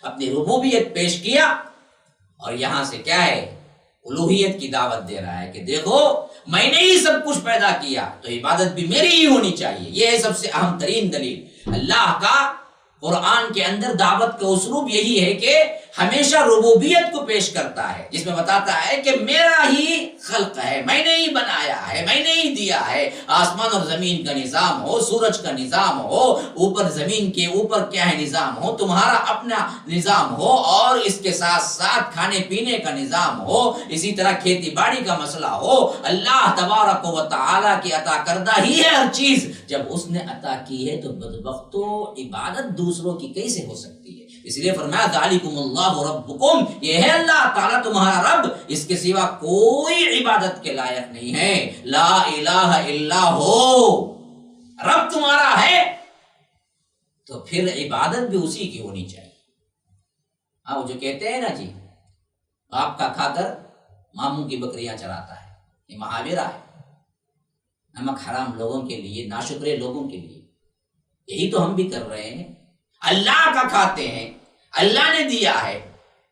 اپنی ربوبیت پیش کیا، اور یہاں سے کیا ہے الوہیت کی دعوت دے رہا ہے کہ دیکھو میں نے ہی سب کچھ پیدا کیا تو عبادت بھی میری ہی ہونی چاہیے. یہ ہے سب سے اہم ترین دلیل. اللہ کا قرآن کے اندر دعوت کا اسلوب یہی ہے کہ ہمیشہ ربوبیت کو پیش کرتا ہے، جس میں بتاتا ہے کہ میرا ہی خلق ہے، میں نے ہی بنایا ہے، میں نے ہی دیا ہے. آسمان اور زمین کا نظام ہو، سورج کا نظام ہو، اوپر زمین کے اوپر کیا ہے نظام ہو، تمہارا اپنا نظام ہو، اور اس کے ساتھ ساتھ کھانے پینے کا نظام ہو، اسی طرح کھیتی باڑی کا مسئلہ ہو. اللہ تبارک و تعالی کی عطا کردہ ہی ہے ہر چیز. جب اس نے عطا کی ہے تو بدبختو عبادت دوسروں کی کیسے ہو سکتی ہے؟ اس لیے فرمایا ذالکم اللہ ربکم، یہ ہے اللہ تعالیٰ تمہارا رب، اس کے سوا کوئی عبادت کے لائق نہیں ہے. لا الہ الا ہو، رب تمہارا ہے تو پھر عبادت بھی اسی کی ہونی چاہیے. وہ جو کہتے ہیں نا جی باپ کا کھا کر ماموں کی بکریاں چراتا ہے، یہ محاورہ ہے. نمک حرام لوگوں کے لیے، ناشکرے لوگوں کے لیے. یہی تو ہم بھی کر رہے ہیں. اللہ کا کھاتے ہیں، اللہ نے دیا ہے،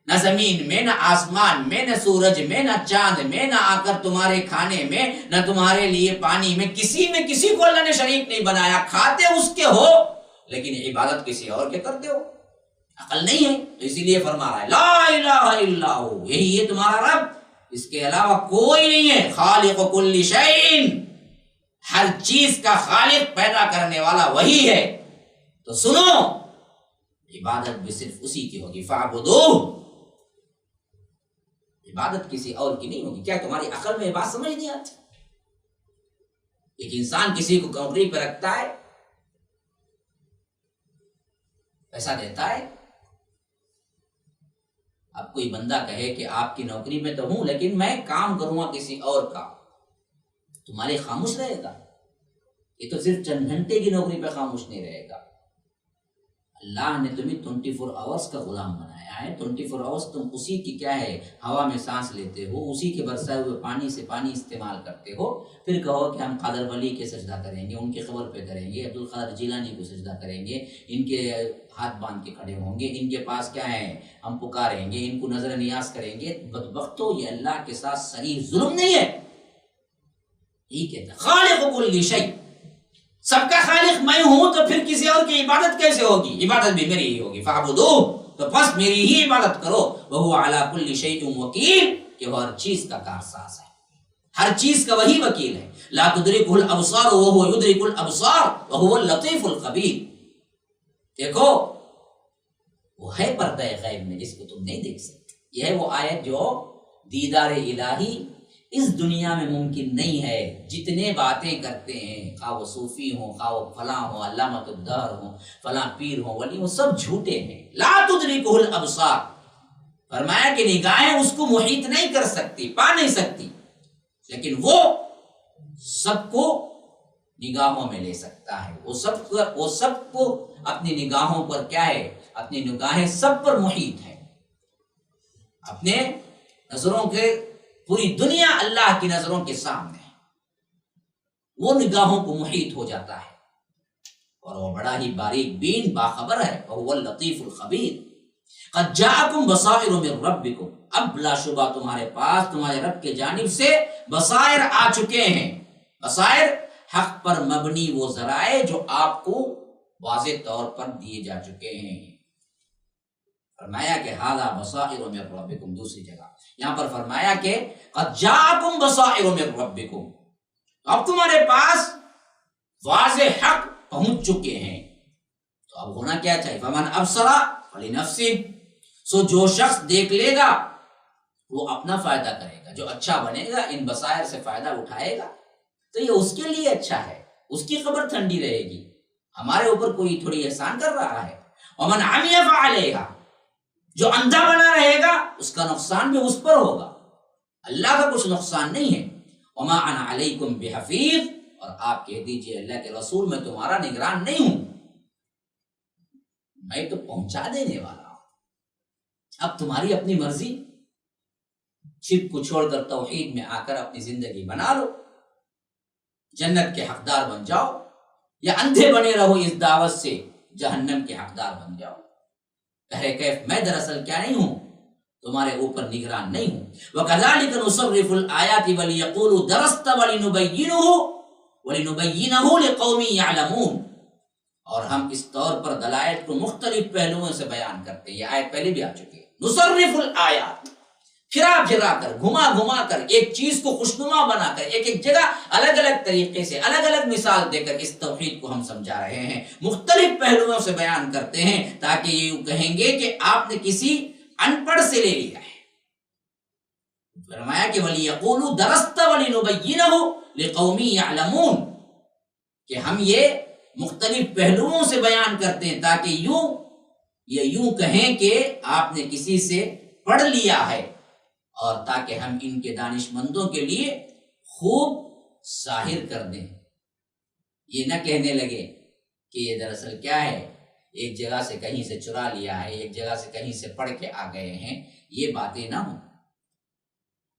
نہ زمین میں، نہ آسمان میں، نہ سورج میں، نہ چاند میں، نہ آ کر تمہارے کھانے میں، نہ تمہارے لیے پانی میں کسی کو اللہ نے شریک نہیں بنایا. کھاتے اس کے ہو لیکن عبادت کسی اور کے کرتے ہو. عقل نہیں ہے تو اسی لیے فرما رہا ہے لا الہ الا ہو، یہی ہے تمہارا رب، اس کے علاوہ کوئی نہیں ہے. خالق کل شیء، ہر چیز کا خالق پیدا کرنے والا وہی ہے. تو سنو، عبادت بھی صرف اسی کی ہوگی. فاعبدوہ، عبادت کسی اور کی نہیں ہوگی. کیا تمہاری عقل میں یہ بات سمجھ نہیں آتی؟ ایک انسان کسی کو نوکری پہ رکھتا ہے، پیسہ دیتا ہے. اب کوئی بندہ کہے کہ آپ کی نوکری میں تو ہوں لیکن میں کام کروں گا کسی اور کا، تمہارے خاموش رہے گا؟ یہ تو صرف چند گھنٹے کی نوکری پہ خاموش نہیں رہے گا. اللہ نے تمہیں 24 آورز کا غلام بنایا ہے. 24 آورز تم اسی کی کیا ہے ہوا میں سانس لیتے ہو، اسی کے برسائے ہوئے پانی سے پانی استعمال کرتے ہو. پھر کہو کہ ہم قادر ولی کے سجدہ کریں گے، ان کی قبر پہ کریں گے، عبدالقادر جیلانی کو سجدہ کریں گے، ان کے ہاتھ باندھ کے کھڑے ہوں گے، ان کے پاس کیا ہے ہم پکاریں گے، ان کو نظر نیاز کریں گے. بدبختو، یہ اللہ کے ساتھ صریح ظلم نہیں ہے. ٹھیک ہے، خالق کل شیء، سب کا خالق میں ہوں تو پھر کسی اور کی عبادت کیسے ہوگی؟ عبادت بھی میری ہی ہوگی. فاعبدوہ، تو بس میری ہی عبادت کرو. وہو علی کل شیء وکیل، کہ وہ ہر چیز کا کارساز ہے، ہر چیز کا وہی وکیل ہے. لا تدرکہ الابصار وہو یدرک الابصار وہو اللطیف الخبیر. دیکھو وہ ہے پردہ غیب میں جس کو تم نہیں دیکھ سکتے. یہ ہے وہ آیت جو دیدار الہی اس دنیا میں ممکن نہیں ہے. جتنے باتیں کرتے ہیں، خواہ وہ صوفی ہوں، خواہ وہ فلاں ہوں، علامۃ الدہر ہوں، فلاں پیر ہوں، ولی ہوں، سب جھوٹے ہیں. لا تدرکہ الابصار، فرمایا کہ نگاہیں اس کو محیط نہیں کر سکتی، پا نہیں سکتی، لیکن وہ سب کو نگاہوں میں لے سکتا ہے. وہ سب کو اپنی نگاہوں پر کیا ہے، اپنی نگاہیں سب پر محیط ہے. اپنے نظروں کے پوری دنیا اللہ کی نظروں کے سامنے ہے، وہ نگاہوں کو محیط ہو جاتا ہے، اور وہ بڑا ہی باریک بین باخبر ہے. وہو اللطیف الخبیر. قد جاءکم بصائر من ربکم، اب لا شبہ تمہارے پاس تمہارے رب کے جانب سے بصائر آ چکے ہیں. بصائر حق پر مبنی وہ ذرائع جو آپ کو واضح طور پر دیے جا چکے ہیں. فرمایا کہ ھذا بصائر من ربکم. دوسری جگہ یہاں پر فرمایا کہ قد جاءکم بصائر من ربکم، اب تمہارے پاس واضح حق پہنچ چکے ہیں. تو اب ہونا کیا چاہیے؟ فمن ابصر فلنفسہ، سو جو شخص دیکھ لے گا وہ اپنا فائدہ کرے گا، جو اچھا بنے گا، ان بصائر سے فائدہ اٹھائے گا تو یہ اس کے لیے اچھا ہے، اس کی قبر ٹھنڈی رہے گی. ہمارے اوپر کوئی تھوڑی احسان کر رہا ہے. ومن عمی فعلیہا، جو اندھا بنا رہے گا اس کا نقصان بھی اس پر ہوگا، اللہ کا کچھ نقصان نہیں ہے. وما انا علیکم بحفیظ، اور آپ کہہ دیجئے اللہ کے رسول میں تمہارا نگران نہیں ہوں، میں تو پہنچا دینے والا ہوں. اب تمہاری اپنی مرضی، شرک کو چھوڑ کر توحید میں آ کر اپنی زندگی بنا لو، جنت کے حقدار بن جاؤ، یا اندھے بنے رہو اس دعوت سے جہنم کے حقدار بن جاؤ. کہے کیف، میں دراصل کیا نہیں ہوں، تمہارے اوپر نگران نہیں ہوں. وَكَذَلِكَ نُصَرِّفُ الْآيَاتِ وَلِيَقُولُوا دَرَسْتَ وَلِنُبَيِّنَهُ لِقَوْمٍ يَعْلَمُونَ. اور ہم اس طور پر دلائل کو مختلف پہلوؤں سے بیان کرتے ہیں. یہ آیت پہلے بھی آ چکی ہے. نُصَرِّفُ الْآيَاتِ، پھرا پھرا کر، گھما گھما کر، ایک چیز کو خوشنما بنا کر، ایک ایک جگہ الگ الگ طریقے سے، الگ الگ مثال دے کر اس توحید کو ہم سمجھا رہے ہیں. مختلف پہلوؤں سے بیان کرتے ہیں تاکہ یہ یوں کہیں گے کہ آپ نے کسی ان پڑھ سے لے لیا ہے. فرمایا کہ وَلِيَقُولُوا دَرَسْتَ وَلِنُبَيِّنَهُ لِقَوْمٍ يَعْلَمُونَ، کہ ہم یہ مختلف پہلوؤں سے بیان کرتے ہیں تاکہ یوں کہیں کہ آپ نے کسی سے پڑھ لیا ہے، اور تاکہ ہم ان کے دانش مندوں کے لیے خوب ظاہر کر دیں. یہ نہ کہنے لگے کہ یہ دراصل کیا ہے، ایک جگہ سے کہیں سے چرا لیا ہے، ایک جگہ سے کہیں سے پڑھ کے آ گئے ہیں. یہ باتیں نہ ہوں.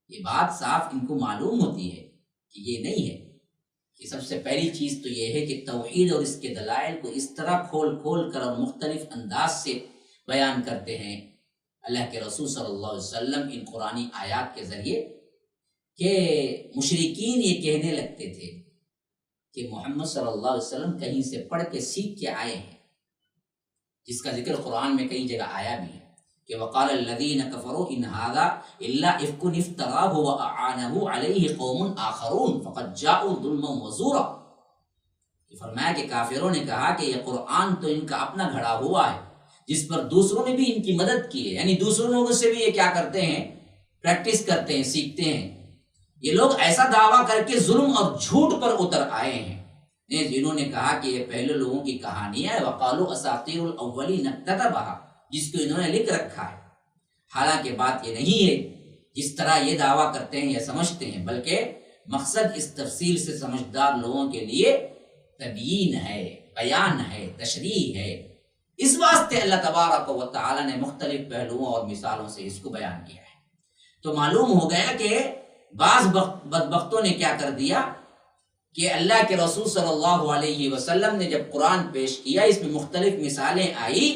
یہ بات صاف ان کو معلوم ہوتی ہے کہ یہ نہیں ہے. کہ سب سے پہلی چیز تو یہ ہے کہ توحید اور اس کے دلائل کو اس طرح کھول کھول کر اور مختلف انداز سے بیان کرتے ہیں اللہ کے رسول صلی اللہ علیہ وسلم ان قرآنی آیات کے ذریعے، کہ مشرکین یہ کہنے لگتے تھے کہ محمد صلی اللہ علیہ وسلم کہیں سے پڑھ کے سیکھ کے آئے ہیں، جس کا ذکر قرآن میں کئی جگہ آیا بھی ہے کہ وقال الذین کفروا ان ھذا الا افک افتراہ واعانہ علیہ قوم آخرون فقد جاءوا ظلما وزورا. فرمایا کہ کافروں نے کہا کہ یہ قرآن تو ان کا اپنا گھڑا ہوا ہے جس پر دوسروں نے بھی ان کی مدد کی ہے. یعنی دوسروں لوگوں سے بھی یہ کیا کرتے ہیں، پریکٹس کرتے ہیں، سیکھتے ہیں. یہ لوگ ایسا دعویٰ کر کے ظلم اور جھوٹ پر اتر آئے ہیں جنہوں نے کہا کہ یہ پہلے لوگوں کی کہانی ہے. وقالوا اساطیر الاولین اکتتبھا، جس کو انہوں نے لکھ رکھا ہے. حالانکہ بات یہ نہیں ہے جس طرح یہ دعویٰ کرتے ہیں یا سمجھتے ہیں، بلکہ مقصد اس تفصیل سے سمجھدار لوگوں کے لیے تبیین ہے، بیان ہے، تشریح ہے. اس واسطے اللہ تبارک و تعالی نے مختلف پہلوؤں اور مثالوں سے اس کو بیان کیا ہے. تو معلوم ہو گیا کہ بعض بدبختوں نے کیا کر دیا کہ اللہ کے رسول صلی اللہ علیہ وسلم نے جب قرآن پیش کیا، اس میں مختلف مثالیں آئی،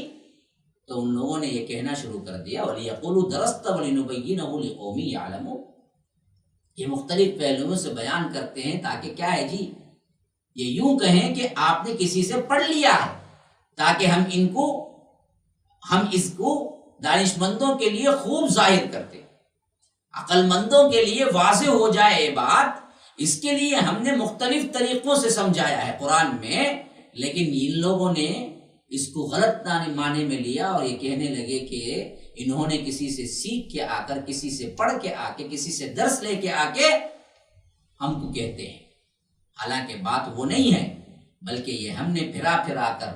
تو ان لوگوں نے یہ کہنا شروع کر دیا وَلِيَقُولُوا دَرَسْتَ وَلِنُبَيِّنَهُ لِقَوْمٍ يَعْلَمُونَ. یہ مختلف پہلوؤں سے بیان کرتے ہیں تاکہ کیا ہے جی، یہ یوں کہیں کہ آپ نے کسی سے پڑھ لیا ہے، تاکہ ہم اس کو دانش مندوں کے لیے خوب ظاہر کرتے، عقل مندوں کے لیے واضح ہو جائے یہ بات. اس کے لیے ہم نے مختلف طریقوں سے سمجھایا ہے قرآن میں، لیکن ان لوگوں نے اس کو غلط معنی میں لیا اور یہ کہنے لگے کہ انہوں نے کسی سے سیکھ کے آ کر، کسی سے پڑھ کے آ کے، کسی سے درس لے کے آ کے ہم کو کہتے ہیں. حالانکہ بات وہ نہیں ہے، بلکہ یہ ہم نے پھرا پھرا کر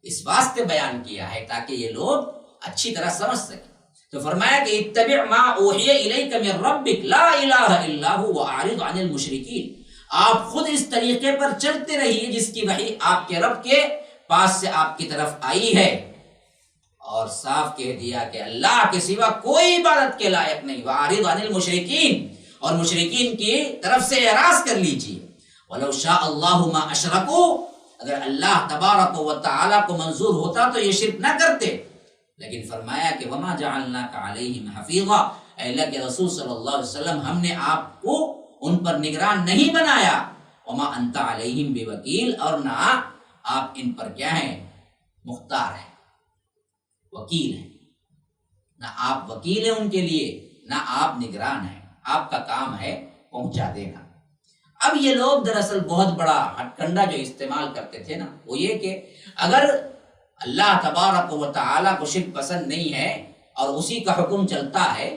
اس واسطے بیان کیا ہے تاکہ یہ لوگ اچھی طرح سمجھ سکیں. تو فرمایا کہ اتبع ما اوحی الیک من ربک لا الہ الا هو واعرض عن المشرکین. آپ خود اس طریقے پر چلتے رہیے جس کی وحی آپ کے رب کے پاس سے آپ کی طرف آئی ہے، اور صاف کہہ دیا کہ اللہ کے سوا کوئی عبادت کے لائق نہیں. واعرض عن المشرکین، اور مشرکین کی طرف سے اعراض کر لیجیے. ولو شاء اللہ ما اشرکوا، اگر اللہ تبارک و تعالی کو منظور ہوتا تو یہ شرک نہ کرتے. لیکن فرمایا کہ وما جعلناک علیہم حفیظا، اے اللہ کے رسول صلی اللہ علیہ وسلم ہم نے آپ کو ان پر نگران نہیں بنایا. وما انت علیہم بوکیل، اور نہ آپ ان پر کیا ہیں، مختار ہیں، وکیل ہیں. نہ آپ وکیل ہیں ان کے لیے، نہ آپ نگران ہیں. آپ کا کام ہے پہنچا دینا. اب یہ لوگ دراصل بہت بڑا ہتھ کنڈا جو استعمال کرتے تھے نا، وہ یہ کہ اگر اللہ تبارک و تعالیٰ کو شرک پسند نہیں ہے اور اسی کا حکم چلتا ہے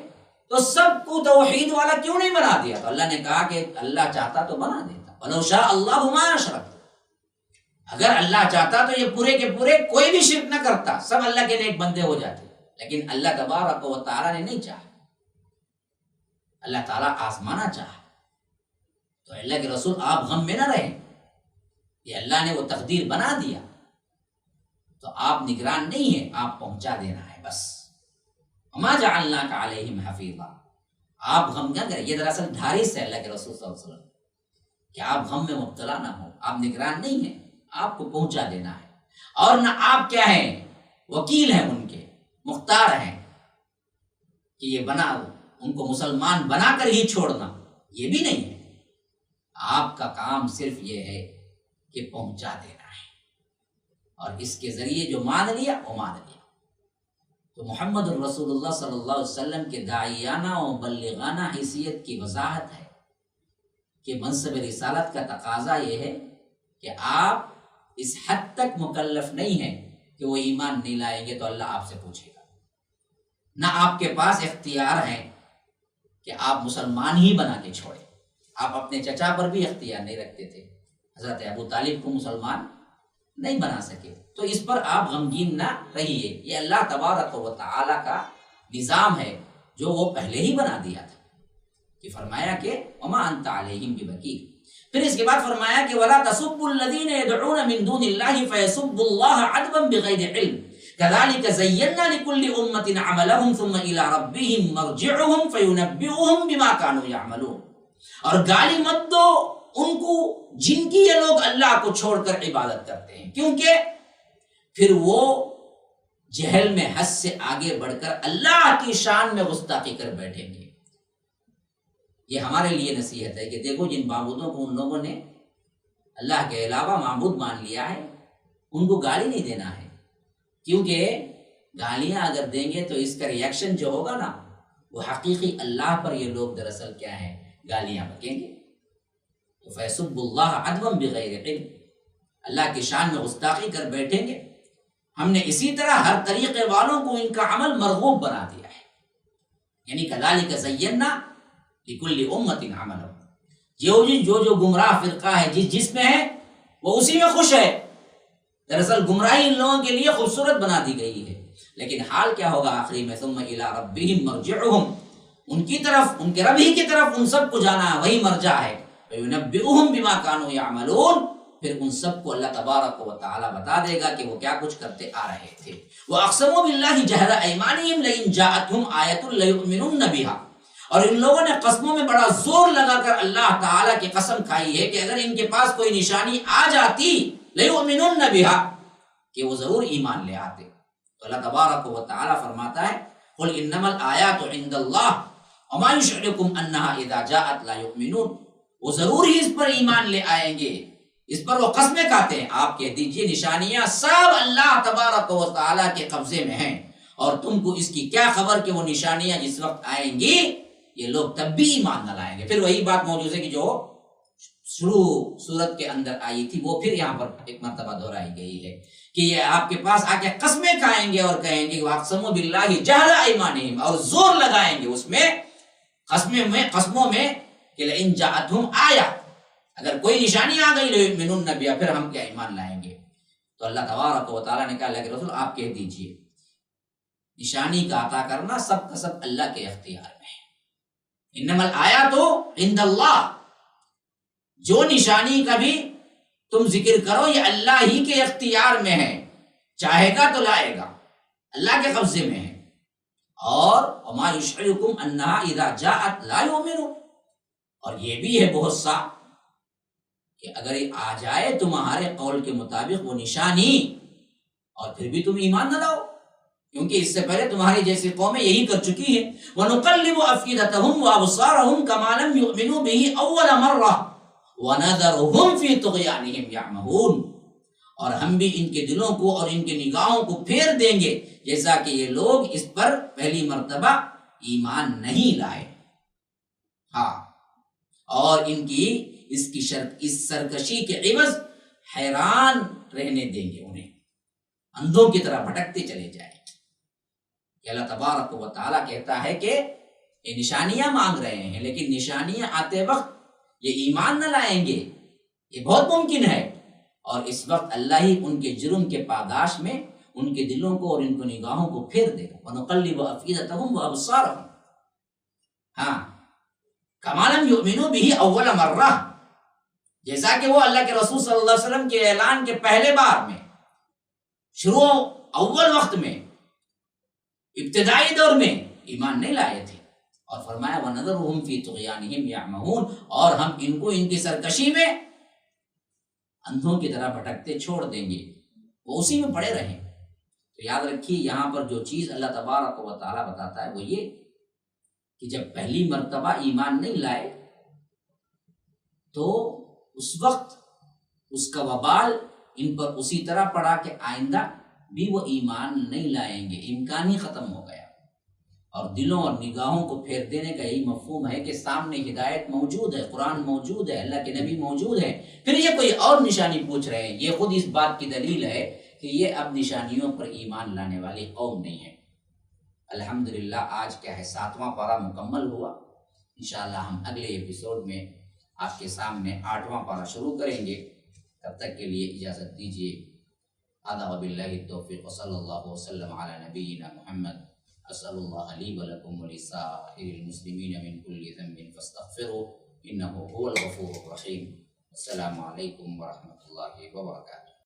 تو سب کو توحید والا کیوں نہیں بنا دیا؟ تو اللہ نے کہا کہ اللہ چاہتا تو بنا دیتا. وَلَوْ شَاءَ اللَّهُ مَا أَشْرَكُوا، اگر اللہ چاہتا تو یہ پورے کے پورے کوئی بھی شرک نہ کرتا، سب اللہ کے نیک بندے ہو جاتے. لیکن اللہ تبارک و تعالیٰ نے نہیں چاہا، اللہ تعالیٰ آزمانا چاہا. تو اللہ کے رسول آپ غم میں نہ رہیں، یہ اللہ نے وہ تقدیر بنا دیا. تو آپ نگران نہیں ہیں، آپ پہنچا دینا ہے بس. وما جعلناک علیہم حفیظا، آپ غم نہ کریں. یہ دراصل ڈھارس ہے اللہ کے رسول صلی اللہ علیہ وسلم کہ آپ غم میں مبتلا نہ ہو. آپ نگران نہیں ہیں، آپ کو پہنچا دینا ہے. اور نہ آپ کیا ہیں، وکیل ہیں ان کے، مختار ہیں. کہ یہ بنا ان کو مسلمان بنا کر ہی چھوڑنا، یہ بھی نہیں ہے۔ آپ کا کام صرف یہ ہے کہ پہنچا دینا ہے، اور اس کے ذریعے جو مان لیا وہ مان لیا۔ تو محمد الرسول اللہ صلی اللہ علیہ وسلم کے داعیانہ و مبلغانہ حیثیت کی وضاحت ہے کہ منصب رسالت کا تقاضا یہ ہے کہ آپ اس حد تک مکلف نہیں ہیں کہ وہ ایمان نہیں لائیں گے تو اللہ آپ سے پوچھے گا، نہ آپ کے پاس اختیار ہے کہ آپ مسلمان ہی بنا کے چھوڑیں۔ آپ اپنے چچا پر بھی اختیار نہیں رکھتے تھے، حضرت ابو طالب کو مسلمان نہیں بنا سکے، تو اس پر آپ غمگین نہ رہیے، یہ اللہ تبارک و تعالی کا نظام ہے جو وہ پہلے ہی بنا دیا تھا، کہ فرمایا کہ وما انت علیہم بوکیل۔ پھر اس کے بعد فرمایا کہ ولا تسبوا الذین يدعون من دون اللہ فیسبوا اللہ عدوا بغیر علم كذلك زينا لكل امة عملهم ثم الى ربهم مرجعهم فينبئهم بما كانوا يعملون۔ اور گالی مت دو ان کو جن کی یہ لوگ اللہ کو چھوڑ کر عبادت کرتے ہیں، کیونکہ پھر وہ جہل میں حد سے آگے بڑھ کر اللہ کی شان میں گستاخی کر بیٹھیں گے۔ یہ ہمارے لیے نصیحت ہے کہ دیکھو جن معبودوں کو ان لوگوں نے اللہ کے علاوہ معبود مان لیا ہے، ان کو گالی نہیں دینا ہے، کیونکہ گالیاں اگر دیں گے تو اس کا ریئیکشن جو ہوگا نا وہ حقیقی اللہ پر یہ لوگ دراصل کیا ہے، گالیاں بکیں گے۔ تو فیسب اللہ عدوا بغیر علم، اللہ کی شان میں گستاخی کر بیٹھیں گے۔ ہم نے اسی طرح ہر طریقے والوں کو ان کا عمل مرغوب بنا دیا ہے، یعنی کذالک زینا لکل امۃ عملہم، جو گمراہ فرقہ ہے جس میں ہے وہ اسی میں خوش ہے۔ دراصل گمراہی ان لوگوں کے لیے خوبصورت بنا دی گئی ہے، لیکن حال کیا ہوگا آخری میں، ثم الی ربہم مرجعہم، ان کی طرف، ان کے رب ہی کی طرف ان سب کو جانا ہے، وہی مرجع ہے۔ وینبئہم بما کانوا یعملون، پھر ان سب کو اللہ تبارک و تعالی بتا دے گا کہ وہ کیا کچھ کرتے آ رہے تھے۔ وَأَقْسَمُوا بِاللَّهِ جَهْدَ أَيْمَانِهِمْ لَئِن جَاءَتْهُمْ آیَةٌ لَّيُؤْمِنُنَّ بِهَا، اور ان لوگوں نے قسموں میں بڑا زور لگا کر اللہ تعالیٰ کی قسم کھائی ہے کہ اگر ان کے پاس کوئی نشانی آ جاتی لَيُؤْمِنُنَّ بِهَا، کہ وہ ضرور ایمان لے آتے۔ تو اللہ تبارک و تعالیٰ فرماتا ہے قُلْ إِنَّمَا الْآيَاتُ عِندَ اللَّهِ وَمَا يُشْعِرُكُمْ أَنَّهَا إِذَا جَاءَتْ لَا يُؤْمِنُونَ، وہ ضرور ہی اس پر ایمان لے آئیں گے، اس پر وہ قسمیں کھاتے ہیں۔ آپ کہہ دیجئے نشانیاں سب اللہ تبارک و تعالیٰ کے قبضے میں ہیں، اور تم کو اس کی کیا خبر کہ وہ نشانیاں جس وقت آئیں گی یہ لوگ تب بھی ایمان نہ لائیں گے۔ پھر وہی بات موجود ہے کہ جو شروع سورت کے اندر آئی تھی وہ پھر یہاں پر ایک مرتبہ دہرائی گئی ہے کہ یہ آپ کے پاس آ کے قسمیں کھائیں گے اور کہیں گے وَأَقْسَمُوا بِاللَّهِ جَهْدَ أَيْمَانِهِمْ، اور زور لگائیں گے اس میں قسموں میں کہ لئن جاءتہم آیہ، اگر کوئی نشانی آ گئی لَيُؤْمِنُنَّ بِهَا، پھر ہم کیا ایمان لائیں گے۔ تو اللہ تبارک و تعالیٰ نے کہا اللہ کے رسول آپ کہہ دیجئے نشانی کا عطا کرنا سب کا سب اللہ کے اختیار میں ہے۔ انما الآیات عند اللہ، جو نشانی کا بھی تم ذکر کرو یہ اللہ ہی کے اختیار میں ہے، چاہے گا تو لائے گا، اللہ کے قبضے میں ہے۔ اور وما یشعرکم انہا اذا جاءت لا یؤمنون، اور یہ بھی ہے بہت سا کہ اگر آ جائے تمہارے قول کے مطابق وہ نشانی اور پھر بھی تم ایمان نہ لاؤ، کیونکہ اس سے پہلے تمہاری جیسی قومیں یہی کر چکی ہیں۔ وَنُقَلِّبُ أَفْئِدَتَهُمْ وَأَبْصَارَهُمْ كَمَا لَمْ يُؤْمِنُوا بِهِ أَوَّلَ مَرَّةٍ وَنَذَرُهُمْ فِي طُغْيَانِهِمْ يَعْمَهُونَ، اور ہم بھی ان کے دلوں کو اور ان کے نگاہوں کو پھیر دیں گے جیسا کہ یہ لوگ اس پر پہلی مرتبہ ایمان نہیں لائے، ہاں، اور ان کی اس سرکشی کے عوض حیران رہنے دیں گے، انہیں اندھوں کی طرح بھٹکتے چلے جائیں۔ کہ اللہ تبارک و تعالیٰ کہتا ہے کہ یہ نشانیاں مانگ رہے ہیں، لیکن نشانیاں آتے وقت یہ ایمان نہ لائیں گے، یہ بہت ممکن ہے، اور اس وقت اللہ ہی ان کے جرم کے پاداش میں ان کے دلوں کو اور ان کو نگاہوں کو پھیر دے گا۔ وَنُقَلِّبُ أَفْئِدَتَهُمْ وَأَبْصَارَهُمْ، ہاں، كَمَا لَمْ يُؤْمِنُوا بِهِ أَوَّلَ مَرَّةٍ، جیسا کہ وہ اللہ کے رسول صلی اللہ علیہ وسلم کے اعلان کے پہلے بار میں، شروع اول وقت میں، ابتدائی دور میں ایمان نہیں لائے تھے، اور فرمایا وَنَذَرُهُمْ فِي طُغْيَانِهِمْ يَعْمَهُونَ، اور ہم ان کو ان کی سرکشی میں اندھوں کی طرح بھٹکتے چھوڑ دیں گے، وہ اسی میں پڑے رہیں۔ تو یاد رکھیے یہاں پر جو چیز اللہ تبارک و تعالیٰ بتاتا ہے وہ یہ کہ جب پہلی مرتبہ ایمان نہیں لائے تو اس وقت اس کا وبال ان پر اسی طرح پڑا کہ آئندہ بھی وہ ایمان نہیں لائیں گے، امکان ہی ختم ہو گیا۔ اور دلوں اور نگاہوں کو پھیر دینے کا یہی مفہوم ہے کہ سامنے ہدایت موجود ہے، قرآن موجود ہے، اللہ کے نبی موجود ہے، پھر یہ کوئی اور نشانی پوچھ رہے ہیں۔ یہ خود اس بات کی دلیل ہے کہ یہ اب نشانیوں پر ایمان لانے والی قوم نہیں ہے۔ الحمدللہ آج کیا ہے 7واں پارہ مکمل ہوا۔ انشاءاللہ ہم اگلے ایپیسوڈ میں آپ کے سامنے 8واں پارہ شروع کریں گے۔ تب تک کے لیے اجازت دیجیے۔ هذا وباللہ التوفیق وصلی اللہ وسلم علی نبینا محمد۔ اسأل اللہ لی ولکم ولسائر المسلمین من کل ذنب فاستغفروه انه هو الغفور الرحیم۔ السلام علیکم ورحمۃ اللہ وبرکاتہ۔